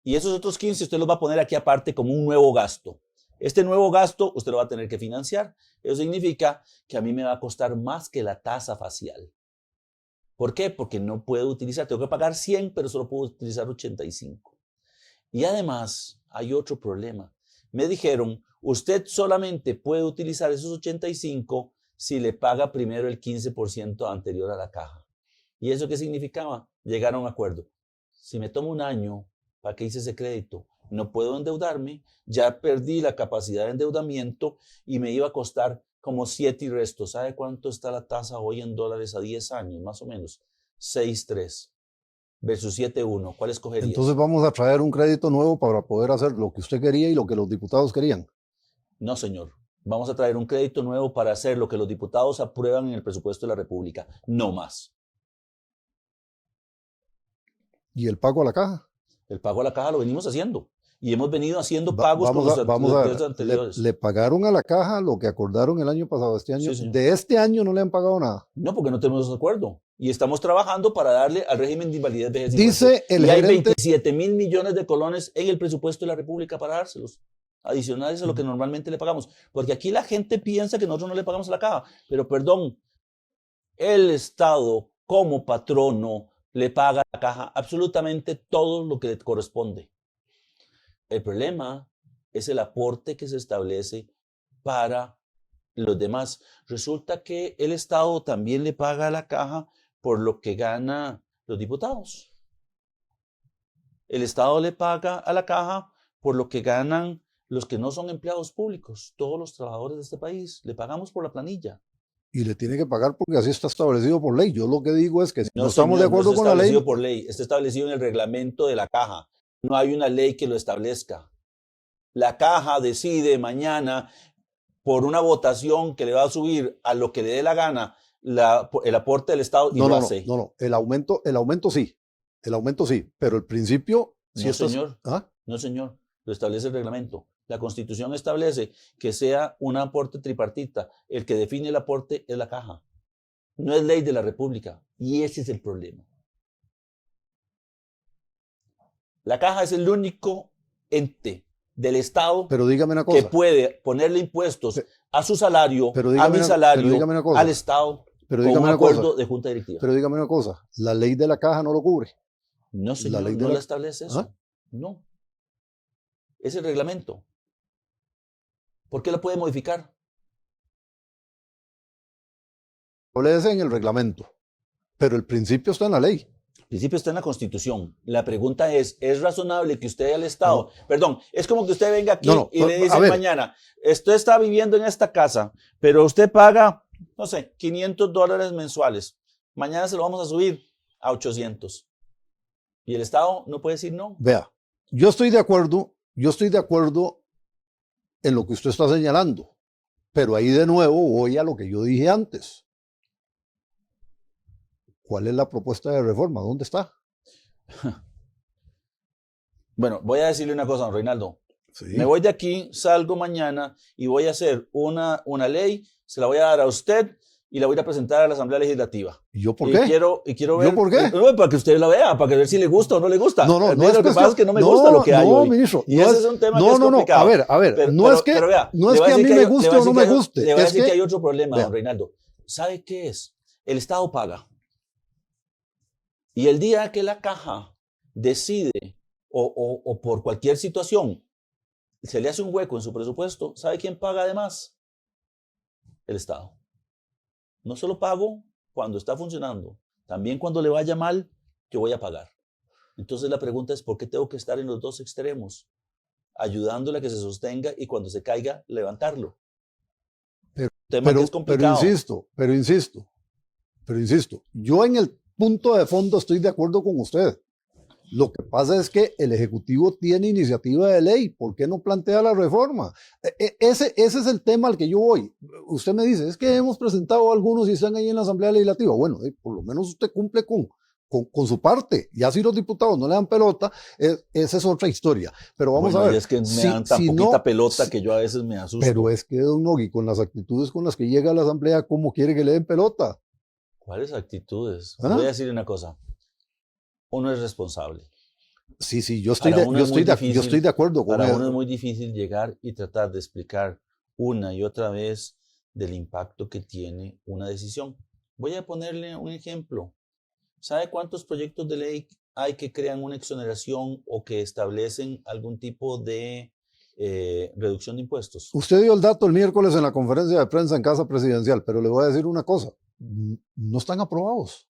Speaker 2: Y esos otros 15 usted los va a poner aquí aparte como un nuevo gasto. Este nuevo gasto usted lo va a tener que financiar. Eso significa que a mí me va a costar más que la tasa facial. ¿Por qué? Porque no puedo utilizar, tengo que pagar 100, pero solo puedo utilizar 85. Y además hay otro problema. Me dijeron, usted solamente puede utilizar esos 85 si le paga primero el 15% anterior a la caja. ¿Y eso qué significaba? Llegar a un acuerdo. Si me tomo un año para que hice ese crédito, no puedo endeudarme, ya perdí la capacidad de endeudamiento y me iba a costar como 7 y resto. ¿Sabe cuánto está la tasa hoy en dólares a 10 años? Más o menos 6.3 versus 7.1. ¿Cuál escogería?
Speaker 1: Entonces vamos a traer un crédito nuevo para poder hacer lo que usted quería y lo que los diputados querían.
Speaker 2: No, señor. Vamos a traer un crédito nuevo para hacer lo que los diputados aprueban en el presupuesto de la República. No más.
Speaker 1: ¿Y el pago a la caja?
Speaker 2: El pago a la caja lo venimos haciendo. Y hemos venido haciendo pagos con los anteriores.
Speaker 1: Le pagaron a la caja lo que acordaron el año pasado. Este año,
Speaker 2: Sí,
Speaker 1: de este año no le han pagado nada.
Speaker 2: No, porque no tenemos acuerdo. Y estamos trabajando para darle al régimen de invalidez vejez y
Speaker 1: Dice
Speaker 2: muerte.
Speaker 1: el
Speaker 2: y hay
Speaker 1: gerente,
Speaker 2: 27.000 millones de colones en el presupuesto de la República para dárselos, adicionales a lo que normalmente le pagamos. Porque aquí la gente piensa que nosotros no le pagamos a la caja. Pero perdón, el Estado como patrono le paga a la caja absolutamente todo lo que le corresponde. El problema es el aporte que se establece para los demás. Resulta que el Estado también le paga a la caja por lo que gana los diputados. El Estado le paga a la caja por lo que ganan los que no son empleados públicos, todos los trabajadores de este país. Le pagamos por la planilla.
Speaker 1: y le tiene que pagar porque así está establecido por ley. Yo lo que digo es que si no estamos
Speaker 2: señor,
Speaker 1: de acuerdo
Speaker 2: no
Speaker 1: con la ley...
Speaker 2: establecido por ley, está establecido en el reglamento de la caja. No hay una ley que lo establezca. La caja decide mañana, por una votación que le va a subir a lo que le dé la gana, el aporte del Estado y lo hace.
Speaker 1: No, el aumento sí. El aumento sí, pero el principio...
Speaker 2: No, señor.
Speaker 1: ¿Ah?
Speaker 2: No, señor. Lo establece el reglamento. La Constitución establece que sea un aporte tripartita. El que define el aporte es la caja. No es ley de la República. Y ese es el problema. La caja es el único ente del Estado
Speaker 1: pero dígame una cosa,
Speaker 2: que puede ponerle impuestos a su salario, a mi salario, al Estado, con un acuerdo de junta directiva.
Speaker 1: Pero dígame una cosa, la ley de la caja no lo cubre.
Speaker 2: No, señor, no la establece eso. ¿Ah? No. Es el reglamento. ¿Por qué lo puede modificar?
Speaker 1: Establece en el reglamento, pero el principio está en la ley.
Speaker 2: El principio está en la Constitución. La pregunta ¿es razonable que usted al Estado, perdón, es como que usted venga aquí y le dice mañana, usted está viviendo en esta casa, pero usted paga, no sé, $500 mensuales. Mañana se lo vamos a subir a 800. Y el Estado no puede decir no.
Speaker 1: Vea, yo estoy de acuerdo en lo que usted está señalando, pero ahí de nuevo voy a lo que yo dije antes. ¿Cuál es la propuesta de reforma? ¿Dónde está?
Speaker 2: Bueno, voy a decirle una cosa, don Reinaldo.
Speaker 1: Sí.
Speaker 2: Me voy de aquí, salgo mañana y voy a hacer una ley, se la voy a dar a usted y la voy a presentar a la Asamblea Legislativa.
Speaker 1: ¿Y yo por qué?
Speaker 2: Quiero ver.
Speaker 1: ¿Yo por qué?
Speaker 2: No, para que usted la vea, para que ver si le gusta o no le gusta.
Speaker 1: No,
Speaker 2: Lo que pasa es que no me gusta lo que hay hoy.
Speaker 1: Ministro,
Speaker 2: Y ese es un tema que es complicado.
Speaker 1: A ver,
Speaker 2: pero,
Speaker 1: no es que
Speaker 2: vea,
Speaker 1: no es que a mí me guste o no me guste.
Speaker 2: Le voy a decir
Speaker 1: que
Speaker 2: hay otro problema,
Speaker 1: vea.
Speaker 2: don Reinaldo. ¿Sabe qué es? El Estado paga. Y el día que la caja decide o por cualquier situación se le hace un hueco en su presupuesto, ¿sabe quién paga además? El Estado. No solo pago cuando está funcionando, también cuando le vaya mal, yo voy a pagar. Entonces la pregunta es, ¿por qué tengo que estar en los dos extremos? Ayudándole a que se sostenga y cuando se caiga, levantarlo. Tema que es complicado.
Speaker 1: Pero insisto, yo en el punto de fondo estoy de acuerdo con usted. Lo que pasa es que el Ejecutivo tiene iniciativa de ley. ¿Por qué no plantea la reforma? Ese es el tema al que yo voy. Usted me dice, es que hemos presentado algunos y están ahí en la Asamblea Legislativa. Bueno, por lo menos usted cumple con su parte. Ya si los diputados no le dan pelota, esa es otra historia. Pero vamos a ver.
Speaker 2: Es que me dan tan poquita pelota que yo a veces me asusto.
Speaker 1: Pero es que, don Nogui, con las actitudes con las que llega a la Asamblea, ¿cómo quiere que le den pelota?
Speaker 2: ¿Cuáles actitudes?
Speaker 1: ¿Ah?
Speaker 2: Voy a decir una cosa. Uno es responsable.
Speaker 1: Sí, yo estoy de acuerdo con
Speaker 2: Para
Speaker 1: él.
Speaker 2: uno es muy difícil llegar y tratar de explicar una y otra vez del impacto que tiene una decisión. Voy a ponerle un ejemplo. ¿Sabe cuántos proyectos de ley hay que crean una exoneración o que establecen algún tipo de reducción de impuestos?
Speaker 1: Usted dio el dato el miércoles en la conferencia de prensa en Casa Presidencial, pero le voy a decir una cosa. No están aprobados.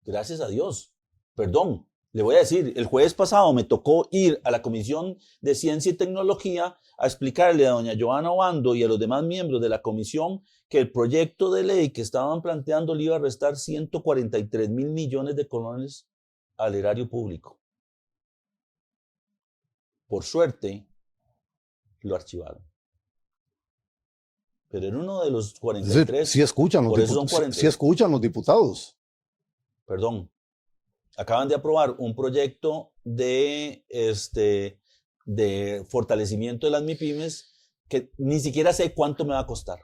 Speaker 2: Gracias a Dios. Perdón, le voy a decir, el jueves pasado me tocó ir a la Comisión de Ciencia y Tecnología a explicarle a doña Joana Obando y a los demás miembros de la comisión que el proyecto de ley que estaban planteando le iba a restar 143 mil millones de colones al erario público. Por suerte, lo archivaron. Pero en uno de los 43...
Speaker 1: Sí escuchan los diputados.
Speaker 2: Perdón. Acaban de aprobar un proyecto de fortalecimiento de las MIPYMES que ni siquiera sé cuánto me va a costar.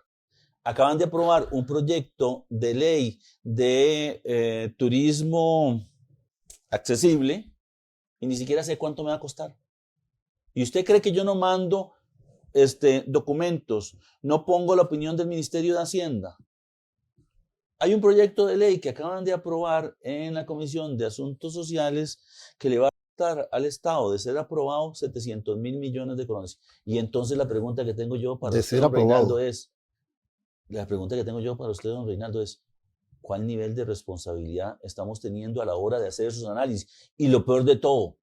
Speaker 2: Acaban de aprobar un proyecto de ley de turismo accesible y ni siquiera sé cuánto me va a costar. ¿Y usted cree que yo no mando documentos, no pongo la opinión del Ministerio de Hacienda? Hay un proyecto de ley que acaban de aprobar en la Comisión de Asuntos Sociales que le va a costar al Estado, de ser aprobado, 700 mil millones de colones. Y entonces la pregunta que tengo yo para usted, don Reinaldo, es, ¿cuál nivel de responsabilidad estamos teniendo a la hora de hacer esos análisis? Y lo peor de todo,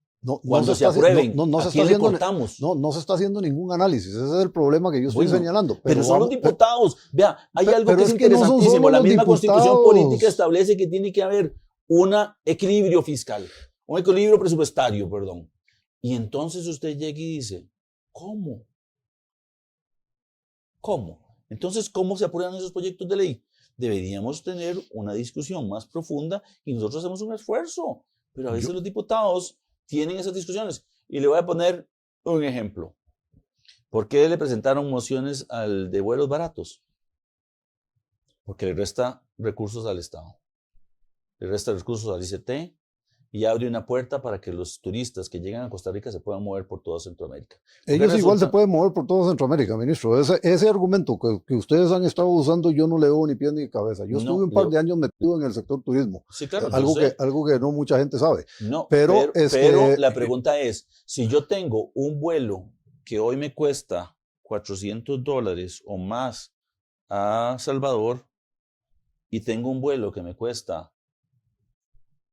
Speaker 2: cuando se aprueben, ¿a quién le cortamos?
Speaker 1: No se está haciendo ningún análisis. Ese es el problema que yo estoy señalando.
Speaker 2: Pero son los diputados. Vea, hay algo que es interesantísimo. La misma Constitución política establece que tiene que haber un equilibrio fiscal, un equilibrio presupuestario, perdón. Y entonces usted llega y dice, ¿cómo? Entonces, ¿cómo se aprueban esos proyectos de ley? Deberíamos tener una discusión más profunda y nosotros hacemos un esfuerzo. Pero a veces los diputados tienen esas discusiones. Y le voy a poner un ejemplo. ¿Por qué le presentaron mociones de vuelos baratos? Porque le resta recursos al Estado. Le resta recursos al ICT y abre una puerta para que los turistas que llegan a Costa Rica se puedan mover por toda Centroamérica.
Speaker 1: Ellos igual se pueden mover por toda Centroamérica, ministro. Ese argumento que ustedes han estado usando, yo no le veo ni pie ni cabeza. Yo estuve un par de años metido en el sector turismo.
Speaker 2: Sí, claro.
Speaker 1: Algo que no mucha gente sabe.
Speaker 2: No, pero la pregunta es, si yo tengo un vuelo que hoy me cuesta $400 o más a Salvador y tengo un vuelo que me cuesta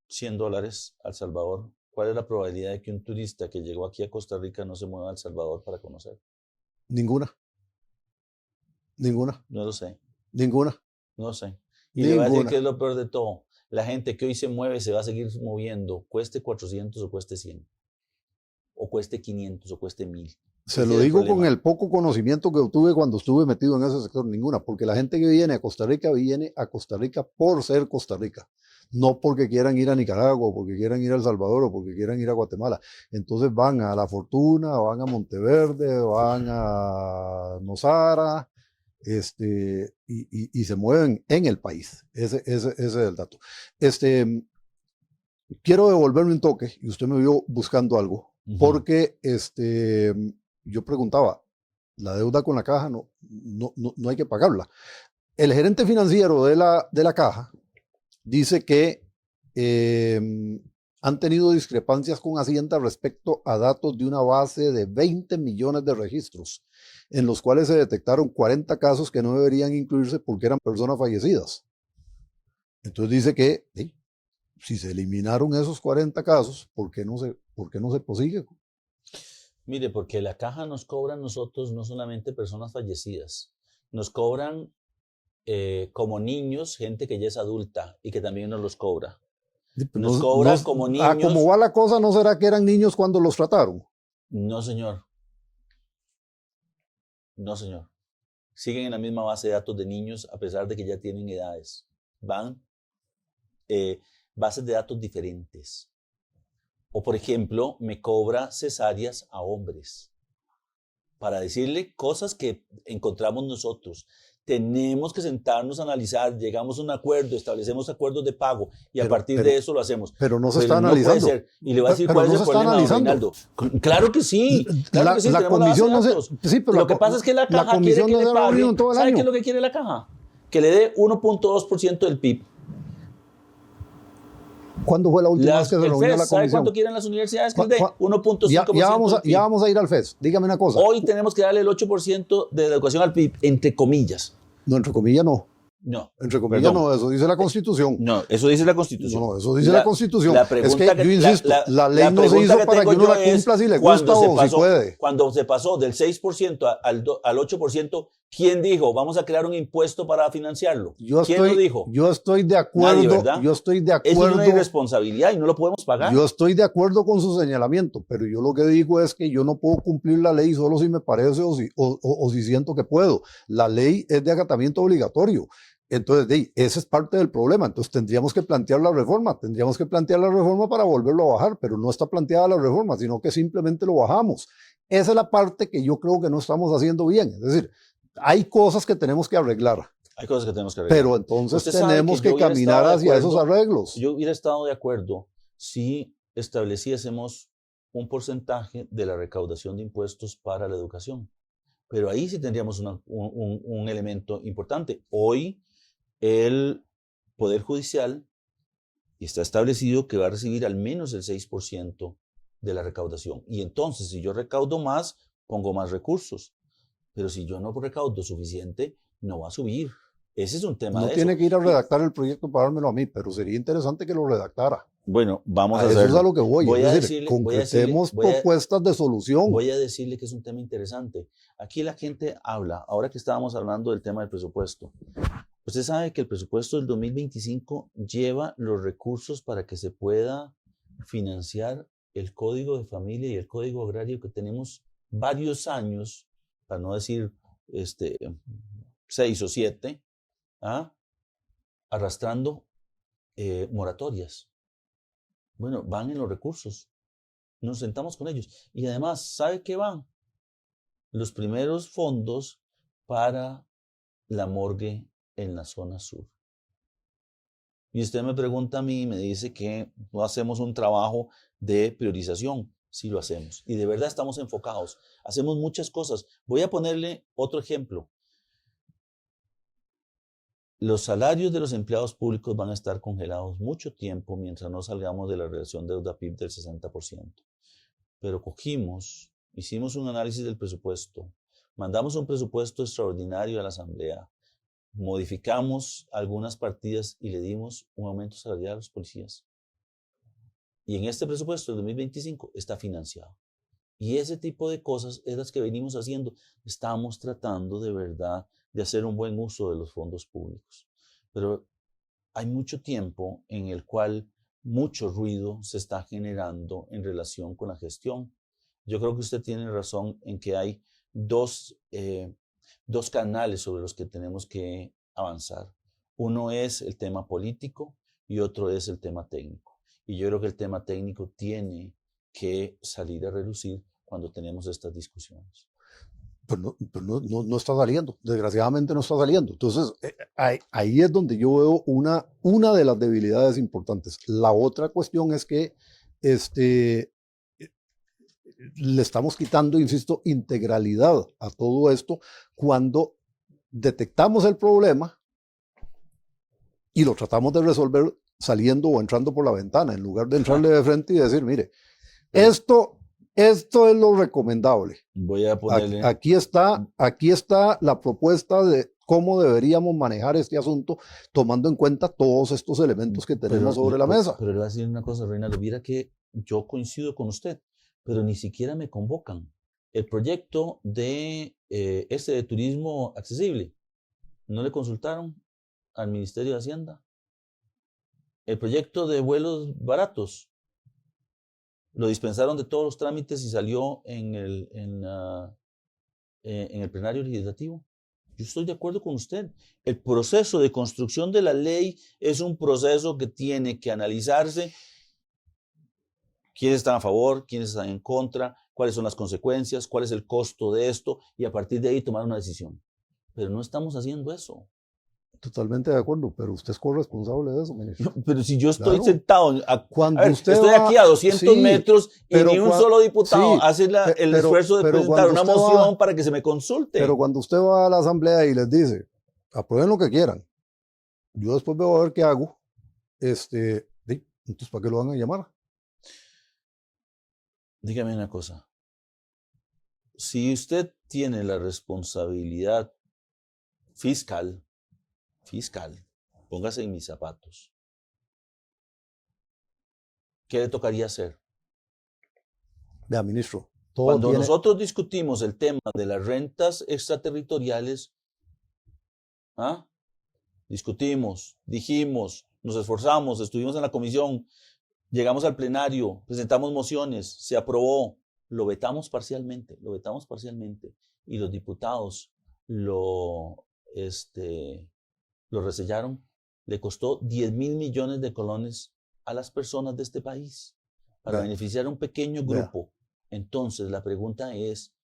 Speaker 2: $100 al Salvador, ¿cuál es la probabilidad de que un turista que llegó aquí a Costa Rica no se mueva a El Salvador para conocer?
Speaker 1: Ninguna.
Speaker 2: No lo sé.
Speaker 1: Ninguna.
Speaker 2: No lo sé. Y le voy a decir que es lo peor de todo. La gente que hoy se mueve se va a seguir moviendo, cueste 400 o cueste 100, o cueste 500 o cueste 1000.
Speaker 1: Se lo digo con el poco conocimiento que obtuve cuando estuve metido en ese sector, ninguna, porque la gente que viene a Costa Rica por ser Costa Rica. no porque quieran ir a Nicaragua, o porque quieran ir a El Salvador, o porque quieran ir a Guatemala. Entonces van a La Fortuna, van a Monteverde, van a Nosara, y se mueven en el país. Ese es el dato. Quiero devolverme un toque, y usted me vio buscando algo, porque yo preguntaba, la deuda con la caja no hay que pagarla. El gerente financiero de la caja dice que han tenido discrepancias con Hacienda respecto a datos de una base de 20 millones de registros, en los cuales se detectaron 40 casos que no deberían incluirse porque eran personas fallecidas. Entonces dice que si se eliminaron esos 40 casos, ¿por qué no se prosigue?
Speaker 2: Mire, porque la caja nos cobra a nosotros no solamente personas fallecidas, nos cobran como niños, gente que ya es adulta y que también nos los cobra. Nos cobra como niños.
Speaker 1: ¿Cómo va la cosa? ¿No será que eran niños cuando los trataron?
Speaker 2: No, señor. No, señor. Siguen en la misma base de datos de niños a pesar de que ya tienen edades. Van bases de datos diferentes. O, por ejemplo, me cobra cesáreas a hombres para decirle cosas que encontramos nosotros. Tenemos que sentarnos a analizar, llegamos a un acuerdo, establecemos acuerdos de pago y a partir de eso lo hacemos.
Speaker 1: Pero no se está analizando.
Speaker 2: No puede ser. Y le voy a decir cuál es el problema, don Reinaldo. Claro que sí. Claro que sí,
Speaker 1: la comisión no se... Sí, pero
Speaker 2: lo que pasa es que la caja quiere que le pague. ¿Sabe qué es lo que quiere la caja? Que le dé 1.2% del PIB.
Speaker 1: ¿Cuándo fue la última vez que se reunió la comisión?
Speaker 2: ¿Sabe cuánto quieren las universidades? Que es de 1.5%.
Speaker 1: Ya vamos a ir al FES. Dígame una cosa.
Speaker 2: Hoy tenemos que darle el 8% de la educación al PIB, entre comillas.
Speaker 1: No, entre comillas no.
Speaker 2: No.
Speaker 1: Entre comillas no, eso dice la Constitución.
Speaker 2: No, eso dice la Constitución.
Speaker 1: No, eso dice la Constitución.
Speaker 2: Es que
Speaker 1: yo insisto, la ley no se hizo para que uno la cumpla si le gusta o si puede.
Speaker 2: Cuando se pasó del 6% al 8%, ¿quién dijo vamos a crear un impuesto para financiarlo? ¿Quién lo dijo?
Speaker 1: Yo estoy de acuerdo.
Speaker 2: Nadie, ¿verdad?
Speaker 1: Yo estoy de acuerdo.
Speaker 2: Es una irresponsabilidad y no lo podemos pagar.
Speaker 1: Yo estoy de acuerdo con su señalamiento, pero yo lo que digo es que yo no puedo cumplir la ley solo si me parece o si siento que puedo. La ley es de acatamiento obligatorio. Entonces, ese es parte del problema. Entonces, tendríamos que plantear la reforma. Tendríamos que plantear la reforma para volverlo a bajar, pero no está planteada la reforma, sino que simplemente lo bajamos. Esa es la parte que yo creo que no estamos haciendo bien. Es decir, hay cosas que tenemos que arreglar.
Speaker 2: Hay cosas que tenemos que arreglar.
Speaker 1: Pero entonces tenemos que caminar hacia esos arreglos.
Speaker 2: Yo hubiera estado de acuerdo si estableciésemos un porcentaje de la recaudación de impuestos para la educación. Pero ahí sí tendríamos un elemento importante. Hoy, el Poder Judicial está establecido que va a recibir al menos el 6% de la recaudación. Y entonces, si yo recaudo más, pongo más recursos. Pero si yo no recaudo suficiente, no va a subir. Ese es un tema de eso.
Speaker 1: No tiene que ir a redactar el proyecto para dármelo a mí, pero sería interesante que lo redactara.
Speaker 2: Bueno, vamos a hacerlo.
Speaker 1: Eso es a lo que voy. Es decir, concretemos propuestas de solución.
Speaker 2: Voy a decirle que es un tema interesante. Aquí la gente habla, ahora que estábamos hablando del tema del presupuesto. Usted sabe que el presupuesto del 2025 lleva los recursos para que se pueda financiar el Código de Familia y el Código Agrario que tenemos varios años, para no decir 6 o 7, arrastrando moratorias. Bueno, van en los recursos. Nos sentamos con ellos. Y además, ¿sabe qué van? Los primeros fondos para la morgue en la zona sur. Y usted me pregunta a mí y me dice que no hacemos un trabajo de priorización. Sí lo hacemos. Y de verdad estamos enfocados. Hacemos muchas cosas. Voy a ponerle otro ejemplo. Los salarios de los empleados públicos van a estar congelados mucho tiempo mientras no salgamos de la relación deuda-PIB del 60%. Pero hicimos un análisis del presupuesto, mandamos un presupuesto extraordinario a la Asamblea, modificamos algunas partidas y le dimos un aumento salarial a los policías. Y en este presupuesto del 2025 está financiado. Y ese tipo de cosas es las que venimos haciendo. Estamos tratando de verdad de hacer un buen uso de los fondos públicos. Pero hay mucho tiempo en el cual mucho ruido se está generando en relación con la gestión. Yo creo que usted tiene razón en que hay dos canales sobre los que tenemos que avanzar. Uno es el tema político y otro es el tema técnico. Y yo creo que el tema técnico tiene que salir a relucir cuando tenemos estas discusiones.
Speaker 1: Pero no está saliendo, desgraciadamente no está saliendo. Entonces, ahí es donde yo veo una de las debilidades importantes. La otra cuestión es que le estamos quitando, insisto, integralidad a todo esto cuando detectamos el problema y lo tratamos de resolver saliendo o entrando por la ventana, en lugar de entrarle de frente y decir, mire, esto es lo recomendable.
Speaker 2: Voy a ponerle...
Speaker 1: Aquí está la propuesta de cómo deberíamos manejar este asunto, tomando en cuenta todos estos elementos que tenemos sobre la mesa.
Speaker 2: Pero le voy a decir una cosa, Reinaldo, mira que yo coincido con usted, pero ni siquiera me convocan. El proyecto de de turismo accesible, ¿no le consultaron al Ministerio de Hacienda? El proyecto de vuelos baratos, lo dispensaron de todos los trámites y salió en el plenario legislativo. Yo estoy de acuerdo con usted. El proceso de construcción de la ley es un proceso que tiene que analizarse quiénes están a favor, quiénes están en contra, cuáles son las consecuencias, cuál es el costo de esto, y a partir de ahí tomar una decisión. Pero no estamos haciendo eso.
Speaker 1: Totalmente de acuerdo, pero usted es corresponsable de eso, ministro.
Speaker 2: Pero si yo estoy sentado,
Speaker 1: estoy
Speaker 2: aquí a 200 metros y ni un solo diputado hace el esfuerzo de presentar una moción para que se me consulte.
Speaker 1: Pero cuando usted va a la asamblea y les dice, aprueben lo que quieran, yo después veo a ver qué hago, entonces ¿para qué lo van a llamar?
Speaker 2: Dígame una cosa. Si usted tiene la responsabilidad fiscal, póngase en mis zapatos, ¿qué le tocaría hacer?
Speaker 1: Vea, ministro.
Speaker 2: Cuando nosotros discutimos el tema de las rentas extraterritoriales, discutimos, dijimos, nos esforzamos, estuvimos en la comisión, llegamos al plenario, presentamos mociones, se aprobó, lo vetamos parcialmente, y los diputados lo resellaron. Le costó 10,000 millones de colones a las personas de este país para beneficiar a un pequeño grupo. Entonces, la pregunta es,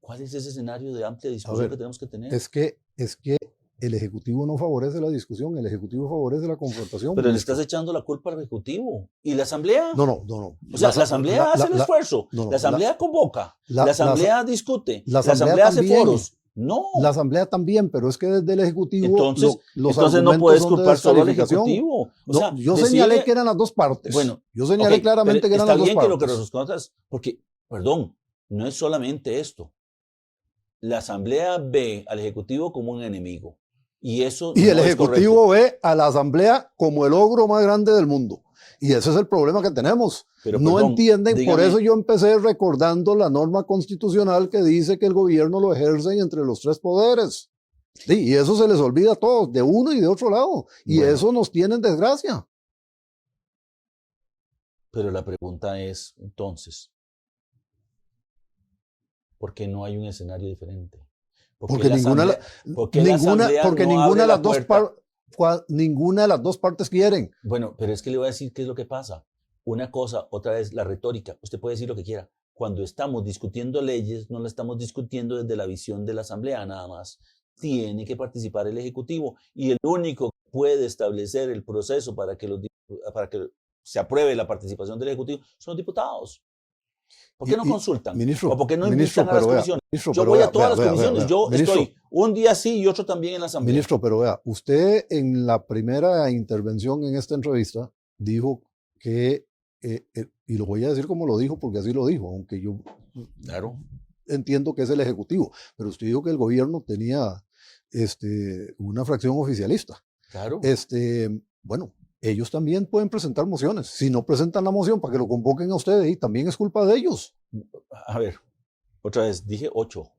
Speaker 2: ¿cuál es ese escenario de amplia discusión que tenemos que tener?
Speaker 1: Es que el Ejecutivo no favorece la discusión, el Ejecutivo favorece la confrontación.
Speaker 2: Pero le estás echando la culpa al Ejecutivo. ¿Y la Asamblea?
Speaker 1: No.
Speaker 2: O sea, la Asamblea hace el esfuerzo, la Asamblea convoca, la Asamblea discute, la Asamblea hace foros. No.
Speaker 1: La Asamblea también, pero es que desde el Ejecutivo
Speaker 2: entonces no puedes culpar solo al Ejecutivo.
Speaker 1: Yo señalé que eran las dos partes.
Speaker 2: Bueno,
Speaker 1: yo señalé claramente que eran las dos partes.
Speaker 2: Está bien que lo reconozcas, porque, perdón, no es solamente esto. La Asamblea ve al Ejecutivo como un enemigo. Y
Speaker 1: el Ejecutivo ve a la Asamblea como el ogro más grande del mundo. Y ese es el problema que tenemos. Pero, no entienden, dígame. Por eso yo empecé recordando la norma constitucional que dice que el gobierno lo ejerce entre los tres poderes. Sí, y eso se les olvida a todos, de uno y de otro lado. Y eso nos tiene en desgracia.
Speaker 2: Pero la pregunta es, entonces, ¿por qué no hay un escenario diferente?
Speaker 1: Porque ninguna de las dos partes quieren.
Speaker 2: Bueno, pero es que le voy a decir qué es lo que pasa. Una cosa, otra vez, la retórica. Usted puede decir lo que quiera. Cuando estamos discutiendo leyes, no la estamos discutiendo desde la visión de la Asamblea nada más. Tiene que participar el Ejecutivo. Y el único que puede establecer el proceso para que se apruebe la participación del Ejecutivo son los diputados. ¿Por qué no consultan?
Speaker 1: Ministro,
Speaker 2: ¿O por qué no invitan a las comisiones? Yo voy a todas las comisiones. Yo estoy un día sí y otro también en la Asamblea.
Speaker 1: Ministro, pero vea, usted en la primera intervención en esta entrevista dijo que, y lo voy a decir como lo dijo porque así lo dijo, aunque yo entiendo que es el Ejecutivo, pero usted dijo que el gobierno tenía una fracción oficialista.
Speaker 2: Claro.
Speaker 1: Bueno, ellos también pueden presentar mociones. Si no presentan la moción para que lo convoquen a ustedes, y también es culpa de ellos.
Speaker 2: A ver, otra vez, dije 8.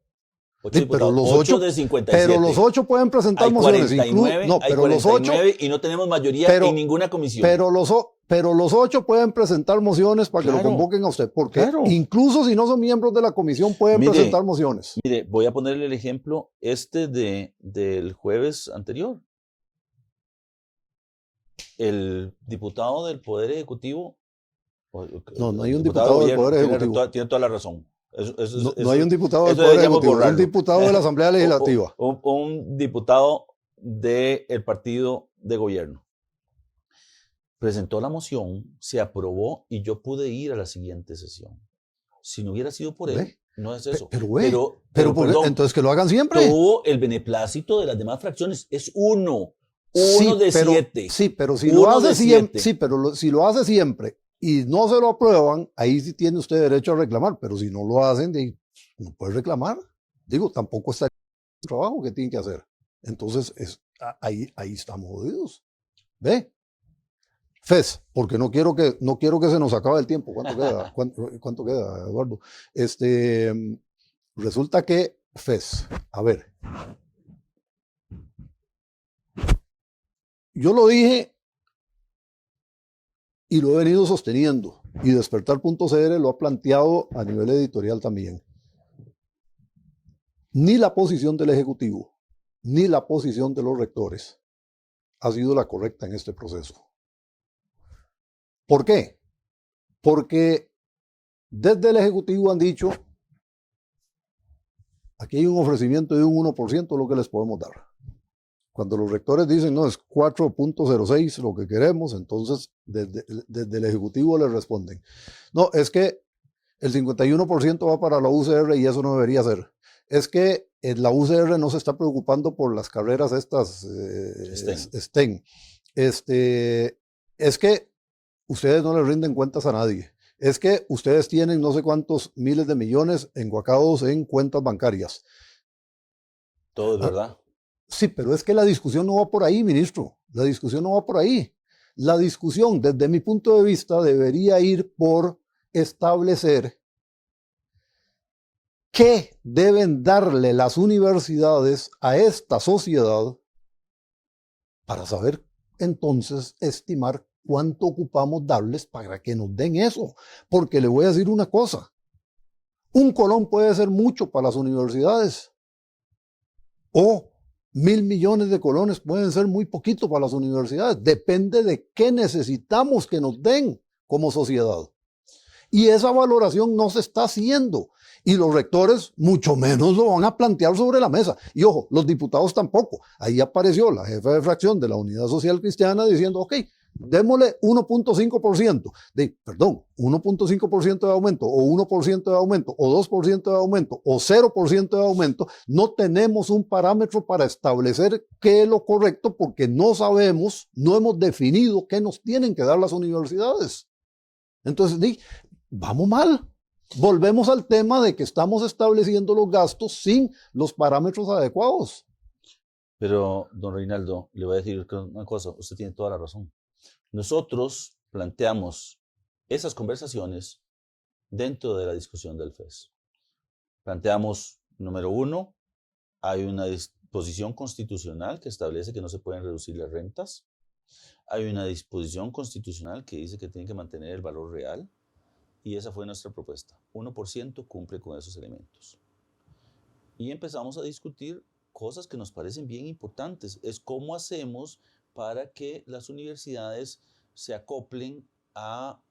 Speaker 1: Sí, pero los 8
Speaker 2: de 57.
Speaker 1: Pero los 8 pueden presentar mociones.
Speaker 2: 49, no, pero los 8 y no tenemos mayoría en ninguna comisión.
Speaker 1: Pero los 8 pueden presentar mociones para que lo convoquen a usted. Porque incluso si no son miembros de la comisión, pueden presentar mociones.
Speaker 2: Mire, voy a ponerle el ejemplo del jueves anterior. el diputado del Poder Ejecutivo.
Speaker 1: No hay un diputado del Poder Ejecutivo.
Speaker 2: Tiene toda la razón.
Speaker 1: No hay un diputado del Poder Ejecutivo, es un diputado de la Asamblea Legislativa.
Speaker 2: Un diputado del partido de gobierno. Presentó la moción, se aprobó y yo pude ir a la siguiente sesión. Si no hubiera sido por él, no es eso.
Speaker 1: Pero
Speaker 2: perdón,
Speaker 1: entonces que lo hagan siempre.
Speaker 2: Tuvo el beneplácito de las demás fracciones. Es uno de 7.
Speaker 1: Sí, pero si lo hace siempre, si lo hace siempre y no se lo aprueban, ahí sí tiene usted derecho a reclamar. Pero si no lo hacen, no puede reclamar. Digo, tampoco está el trabajo que tiene que hacer. Entonces, ahí estamos jodidos. ¿Ve? FES, porque no quiero que se nos acabe el tiempo. ¿Cuánto queda? ¿Cuánto queda, Eduardo? Resulta que FES, a ver, yo lo dije y lo he venido sosteniendo, y Despertar.cr lo ha planteado a nivel editorial también. Ni la posición del Ejecutivo, ni la posición de los rectores ha sido la correcta en este proceso. ¿Por qué? Porque desde el Ejecutivo han dicho, aquí hay un ofrecimiento de un 1% lo que les podemos dar. Cuando los rectores dicen, no, es 4.06 lo que queremos, entonces desde el Ejecutivo les responden, no, es que el 51% va para la UCR y eso no debería ser. Es que la UCR no se está preocupando por las carreras estas STEM. Es que ustedes no le rinden cuentas a nadie. Es que ustedes tienen no sé cuántos miles de millones enguacados en cuentas bancarias.
Speaker 2: Todo es verdad.
Speaker 1: Sí, pero es que la discusión no va por ahí, ministro. La discusión no va por ahí. La discusión, desde mi punto de vista, debería ir por establecer qué deben darle las universidades a esta sociedad para saber entonces estimar cuánto ocupamos darles para que nos den eso. Porque le voy a decir una cosa, un colón puede ser mucho para las universidades o 1.000 millones de colones pueden ser muy poquito para las universidades. Depende de qué necesitamos que nos den como sociedad. Y esa valoración no se está haciendo. Y los rectores mucho menos lo van a plantear sobre la mesa. Y ojo, los diputados tampoco. Ahí apareció la jefa de fracción de la Unidad Social Cristiana diciendo, ok, démosle 1.5%, 1.5% de aumento, o 1% de aumento, o 2% de aumento, o 0% de aumento. No tenemos un parámetro para establecer qué es lo correcto porque no sabemos, no hemos definido qué nos tienen que dar las universidades. Entonces, vamos mal. Volvemos al tema de que estamos estableciendo los gastos sin los parámetros adecuados.
Speaker 2: Pero, don Reinaldo, le voy a decir una cosa, usted tiene toda la razón. Nosotros planteamos esas conversaciones dentro de la discusión del FES. Planteamos, número 1, hay una disposición constitucional que establece que no se pueden reducir las rentas. Hay una disposición constitucional que dice que tienen que mantener el valor real. Y esa fue nuestra propuesta. 1% cumple con esos elementos. Y empezamos a discutir cosas que nos parecen bien importantes. Es cómo hacemos para que las universidades se acoplen a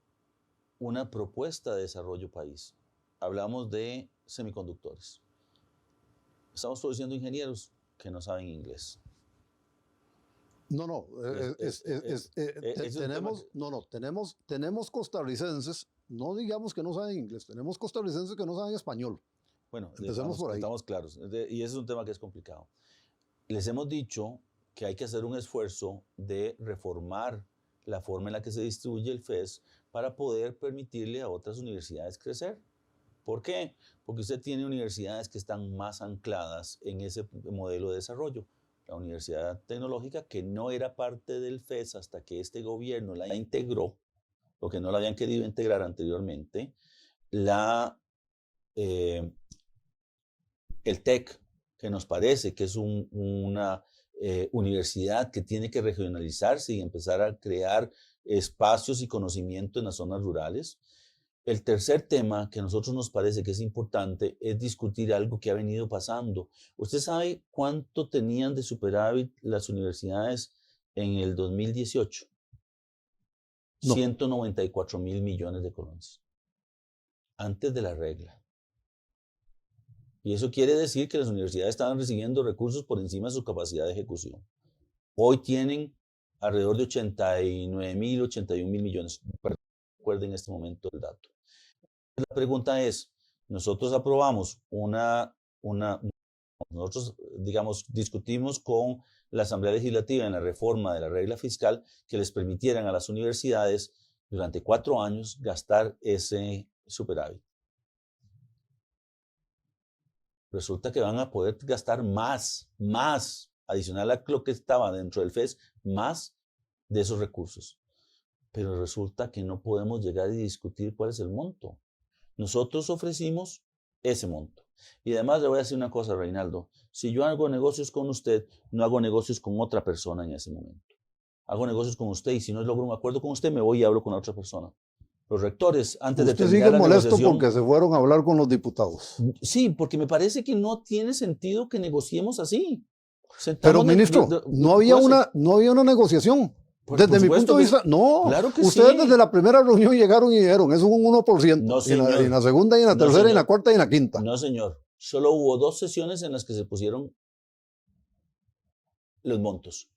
Speaker 2: una propuesta de desarrollo país. Hablamos de semiconductores. Estamos produciendo ingenieros que no saben inglés.
Speaker 1: Tenemos costarricenses, no digamos que no saben inglés, tenemos costarricenses que no saben español.
Speaker 2: Bueno, empecemos por ahí. Estamos claros, y ese es un tema que es complicado. Les hemos dicho que hay que hacer un esfuerzo de reformar la forma en la que se distribuye el FES para poder permitirle a otras universidades crecer. ¿Por qué? Porque usted tiene universidades que están más ancladas en ese modelo de desarrollo. La Universidad Tecnológica, que no era parte del FES hasta que este gobierno la integró, porque no la habían querido integrar anteriormente, el TEC, que nos parece que es una universidad que tiene que regionalizarse y empezar a crear espacios y conocimiento en las zonas rurales. El tercer tema que a nosotros nos parece que es importante es discutir algo que ha venido pasando. ¿Usted sabe cuánto tenían de superávit las universidades en el 2018?
Speaker 1: No.
Speaker 2: 194.000 millones de colones. Antes de la regla. Y eso quiere decir que las universidades estaban recibiendo recursos por encima de su capacidad de ejecución. Hoy tienen alrededor de 89.000, 81.000 millones. Recuerden en este momento el dato. La pregunta es, nosotros aprobamos nosotros, digamos, discutimos con la Asamblea Legislativa en la reforma de la regla fiscal que les permitieran a las universidades durante 4 años gastar ese superávit. Resulta que van a poder gastar más, adicional a lo que estaba dentro del FES, más de esos recursos. Pero resulta que no podemos llegar y discutir cuál es el monto. Nosotros ofrecimos ese monto. Y además le voy a decir una cosa, Reinaldo. Si yo hago negocios con usted, no hago negocios con otra persona en ese momento. Hago negocios con usted y si no logro un acuerdo con usted, me voy y hablo con la otra persona. Los rectores, antes de terminar la negociación...
Speaker 1: Usted sigue molesto porque se fueron a hablar con los diputados.
Speaker 2: Sí, porque me parece que no tiene sentido que negociemos así.
Speaker 1: Pero, ministro, no había una negociación. Desde mi punto de vista, no.
Speaker 2: Claro que
Speaker 1: ustedes
Speaker 2: sí.
Speaker 1: Desde la primera reunión llegaron y dijeron, es un 1%.
Speaker 2: No,
Speaker 1: y en la segunda, y en la tercera,
Speaker 2: señor.
Speaker 1: y en la cuarta, y en la quinta.
Speaker 2: No, señor. Solo hubo 2 sesiones en las que se pusieron los montos.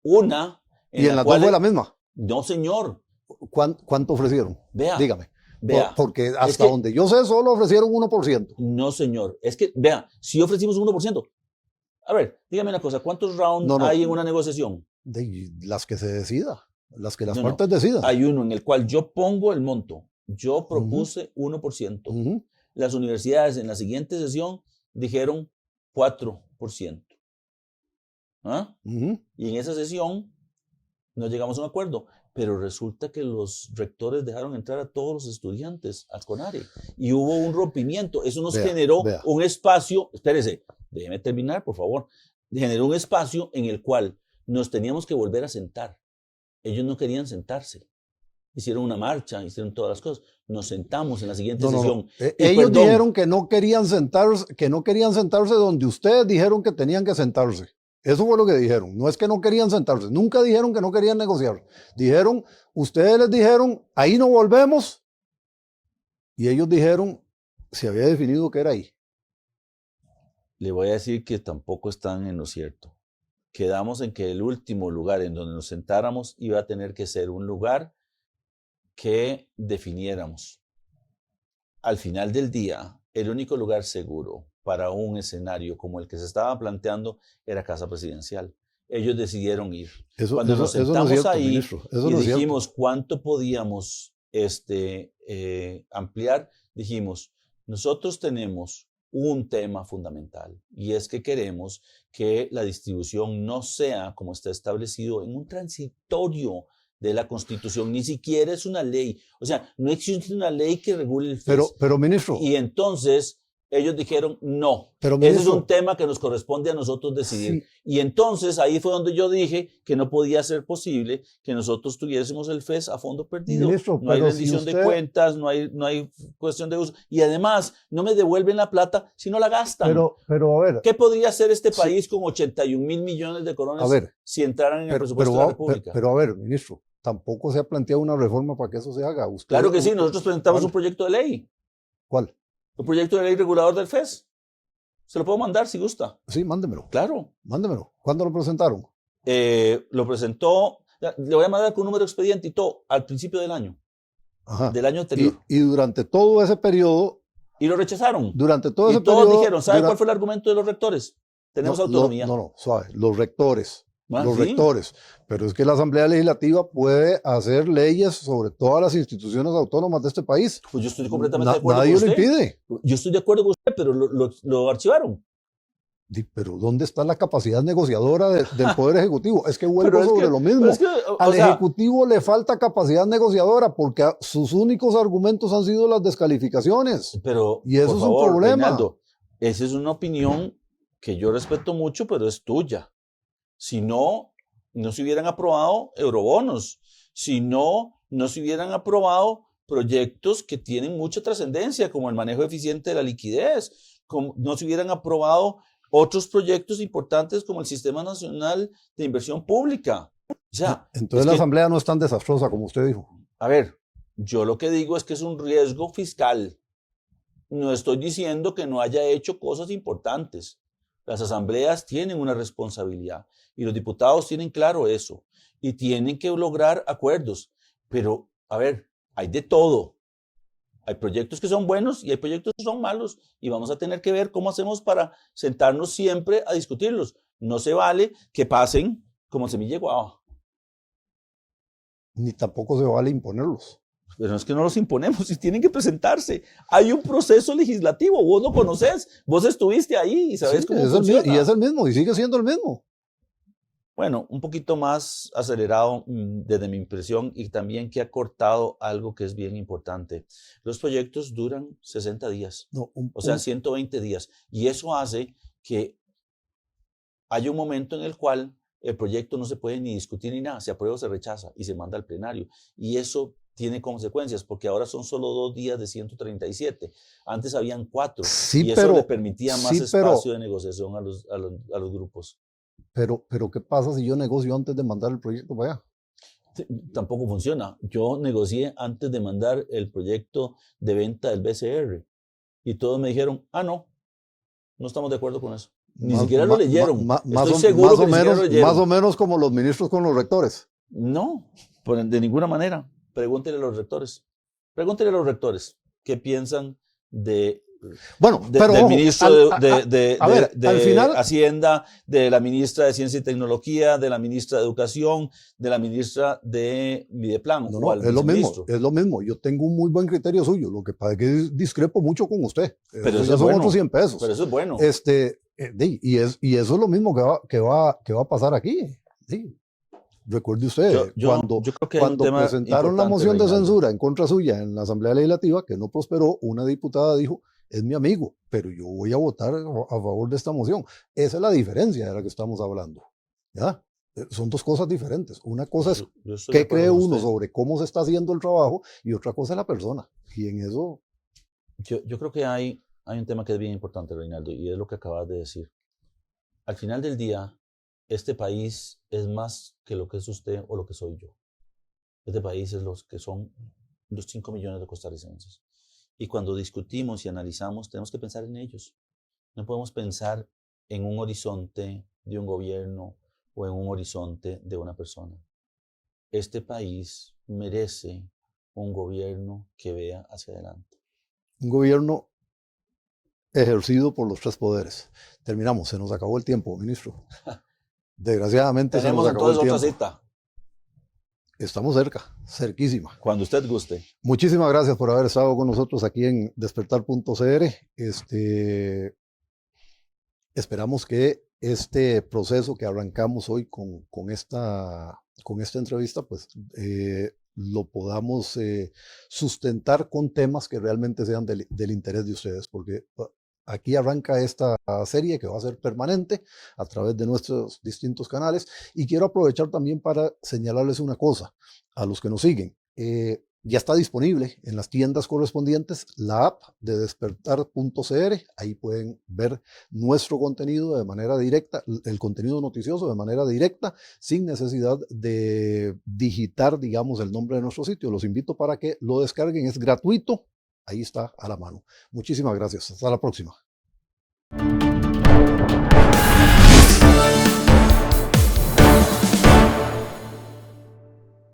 Speaker 2: Una
Speaker 1: ¿Y en las dos fue la misma?
Speaker 2: No, señor.
Speaker 1: ¿Cuánto ofrecieron?
Speaker 2: Vea.
Speaker 1: Dígame.
Speaker 2: Vea.
Speaker 1: Porque hasta donde yo sé, solo ofrecieron 1%.
Speaker 2: No, señor. Es que, vea, si ofrecimos un 1%. A ver, dígame una cosa. ¿Cuántos rounds hay en una negociación?
Speaker 1: De las que se decida. Las que las partes decidan.
Speaker 2: Hay uno en el cual yo pongo el monto. Yo propuse 1%. Las universidades en la siguiente sesión dijeron 4%. ¿Ah? Y en esa sesión no llegamos a un acuerdo. Pero resulta que los rectores dejaron entrar a todos los estudiantes al CONARE y hubo un rompimiento. Eso nos generó un espacio, espérese, déjeme terminar, por favor. Generó un espacio en el cual nos teníamos que volver a sentar. Ellos no querían sentarse. Hicieron una marcha, hicieron todas las cosas. Nos sentamos en la siguiente sesión.
Speaker 1: Ellos dijeron que no querían sentarse donde ustedes dijeron que tenían que sentarse. Eso fue lo que dijeron. No es que no querían sentarse. Nunca dijeron que no querían negociar. Ustedes les dijeron, ahí no volvemos. Y ellos dijeron, se había definido que era ahí.
Speaker 2: Le voy a decir que tampoco están en lo cierto. Quedamos en que el último lugar en donde nos sentáramos iba a tener que ser un lugar que definiéramos. Al final del día, el único lugar seguro para un escenario como el que se estaba planteando era Casa Presidencial. Ellos decidieron ir. Cuando nos sentamos ahí y dijimos cuánto podíamos ampliar, dijimos, nosotros tenemos un tema fundamental y es que queremos que la distribución no sea como está establecido en un transitorio de la Constitución, ni siquiera es una ley. O sea, no existe una ley que regule el FES.
Speaker 1: Pero ministro.
Speaker 2: Y entonces ellos dijeron, no, ese es un tema que nos corresponde a nosotros decidir. Sí. Y entonces ahí fue donde yo dije que no podía ser posible que nosotros tuviésemos el FES a fondo perdido. Ministro, no hay rendición de cuentas, no hay cuestión de uso. Y además, no me devuelven la plata si no la gastan.
Speaker 1: Pero a ver.
Speaker 2: ¿Qué podría hacer este país con 81.000 millones de colones si entraran en el presupuesto de la República?
Speaker 1: Pero a ver, ministro, tampoco se ha planteado una reforma para que eso se haga.
Speaker 2: Claro que sí, nosotros presentamos un proyecto de ley.
Speaker 1: ¿Cuál?
Speaker 2: El proyecto de ley regulador del FES. Se lo puedo mandar si gusta.
Speaker 1: Sí, mándemelo.
Speaker 2: Claro.
Speaker 1: Mándemelo. ¿Cuándo lo presentaron?
Speaker 2: Lo presentó, le voy a mandar con un número de expediente y todo, al principio del año.
Speaker 1: Ajá.
Speaker 2: Del año anterior.
Speaker 1: Y durante todo ese periodo.
Speaker 2: Y lo rechazaron.
Speaker 1: Durante todo ese
Speaker 2: periodo. Y
Speaker 1: todos
Speaker 2: dijeron, ¿sabe cuál fue el argumento de los rectores? Tenemos autonomía.
Speaker 1: No, suave. Los rectores. Los rectores. Pero es que la Asamblea Legislativa puede hacer leyes sobre todas las instituciones autónomas de este país.
Speaker 2: Pues yo estoy completamente de acuerdo con usted.
Speaker 1: Nadie lo impide.
Speaker 2: Yo estoy de acuerdo con usted, pero lo archivaron.
Speaker 1: Pero ¿dónde está la capacidad negociadora del Poder Ejecutivo? Es que vuelvo sobre lo mismo. Al Ejecutivo le falta capacidad negociadora porque sus únicos argumentos han sido las descalificaciones. Y eso es un problema.
Speaker 2: Reinaldo, esa es una opinión que yo respeto mucho, pero es tuya. Si no, no se hubieran aprobado eurobonos. Si no, no se hubieran aprobado proyectos que tienen mucha trascendencia, como el manejo eficiente de la liquidez. No se hubieran aprobado otros proyectos importantes como el Sistema Nacional de Inversión Pública.
Speaker 1: Entonces la Asamblea no es tan desastrosa como usted dijo.
Speaker 2: A ver, yo lo que digo es que es un riesgo fiscal. No estoy diciendo que no haya hecho cosas importantes. Las asambleas tienen una responsabilidad y los diputados tienen claro eso y tienen que lograr acuerdos. Pero, a ver, hay de todo. Hay proyectos que son buenos y hay proyectos que son malos y vamos a tener que ver cómo hacemos para sentarnos siempre a discutirlos. No se vale que pasen como semilla de guava.
Speaker 1: Ni tampoco se vale imponerlos.
Speaker 2: Pero no es que no los imponemos, y tienen que presentarse. Hay un proceso legislativo, vos lo conocés, vos estuviste ahí y sabés cómo funciona.
Speaker 1: Y es el mismo, y sigue siendo el mismo.
Speaker 2: Bueno, un poquito más acelerado desde mi impresión y también que ha cortado algo que es bien importante. Los proyectos duran 60 días,
Speaker 1: No,
Speaker 2: o sea, 120 días. Y eso hace que haya un momento en el cual el proyecto no se puede ni discutir ni nada, se aprueba o se rechaza y se manda al plenario. Y eso tiene consecuencias, porque ahora son solo 2 días de 137. Antes habían 4,
Speaker 1: sí,
Speaker 2: y eso le permitía más espacio de negociación a los grupos.
Speaker 1: Pero, ¿qué pasa si yo negocio antes de mandar el proyecto para allá?
Speaker 2: Tampoco funciona. Yo negocié antes de mandar el proyecto de venta del BCR y todos me dijeron, no estamos de acuerdo con eso. Ni siquiera lo leyeron. Estoy seguro que ni siquiera lo leyeron.
Speaker 1: Más o menos como los ministros con los rectores.
Speaker 2: No, de ninguna manera. Pregúntele a los rectores. Pregúntele a los rectores qué piensan del ministro de Hacienda, de la ministra de Ciencia y Tecnología, de la ministra de Educación, de la ministra de Mideplan.
Speaker 1: No, es lo mismo. Yo tengo un muy buen criterio suyo. Lo que pasa es que discrepo mucho con usted.
Speaker 2: Pero
Speaker 1: eso ya son otros 100 pesos.
Speaker 2: Pero eso es bueno.
Speaker 1: Y eso es lo mismo que va a pasar aquí. Sí. Recuerde usted, cuando presentaron la moción de censura en contra suya en la Asamblea Legislativa, que no prosperó, una diputada dijo, es mi amigo, pero yo voy a votar a favor de esta moción. Esa es la diferencia de la que estamos hablando. ¿Ya? Son dos cosas diferentes. Una cosa es qué cree uno sobre cómo se está haciendo el trabajo y otra cosa es la persona. Y en eso...
Speaker 2: Yo creo que hay un tema que es bien importante, Reinaldo, y es lo que acabas de decir. Al final del día, este país es más que lo que es usted o lo que soy yo. Este país es los que son los 5 millones de costarricenses. Y cuando discutimos y analizamos, tenemos que pensar en ellos. No podemos pensar en un horizonte de un gobierno o en un horizonte de una persona. Este país merece un gobierno que vea hacia adelante.
Speaker 1: Un gobierno ejercido por los 3 poderes. Terminamos, se nos acabó el tiempo, ministro. Desgraciadamente se nos acabó el tiempo.
Speaker 2: Otra cita.
Speaker 1: Estamos cerca, cerquísima.
Speaker 2: Cuando usted guste.
Speaker 1: Muchísimas gracias por haber estado con nosotros aquí en despertar.cr. Esperamos que este proceso que arrancamos hoy con esta entrevista, pues lo podamos sustentar con temas que realmente sean del interés de ustedes, porque aquí arranca esta serie que va a ser permanente a través de nuestros distintos canales. Y quiero aprovechar también para señalarles una cosa a los que nos siguen. Ya está disponible en las tiendas correspondientes la app de despertar.cr. Ahí pueden ver nuestro contenido de manera directa, el contenido noticioso de manera directa, sin necesidad de digitar, digamos, el nombre de nuestro sitio. Los invito para que lo descarguen, es gratuito. Ahí está a la mano. Muchísimas gracias. Hasta la próxima.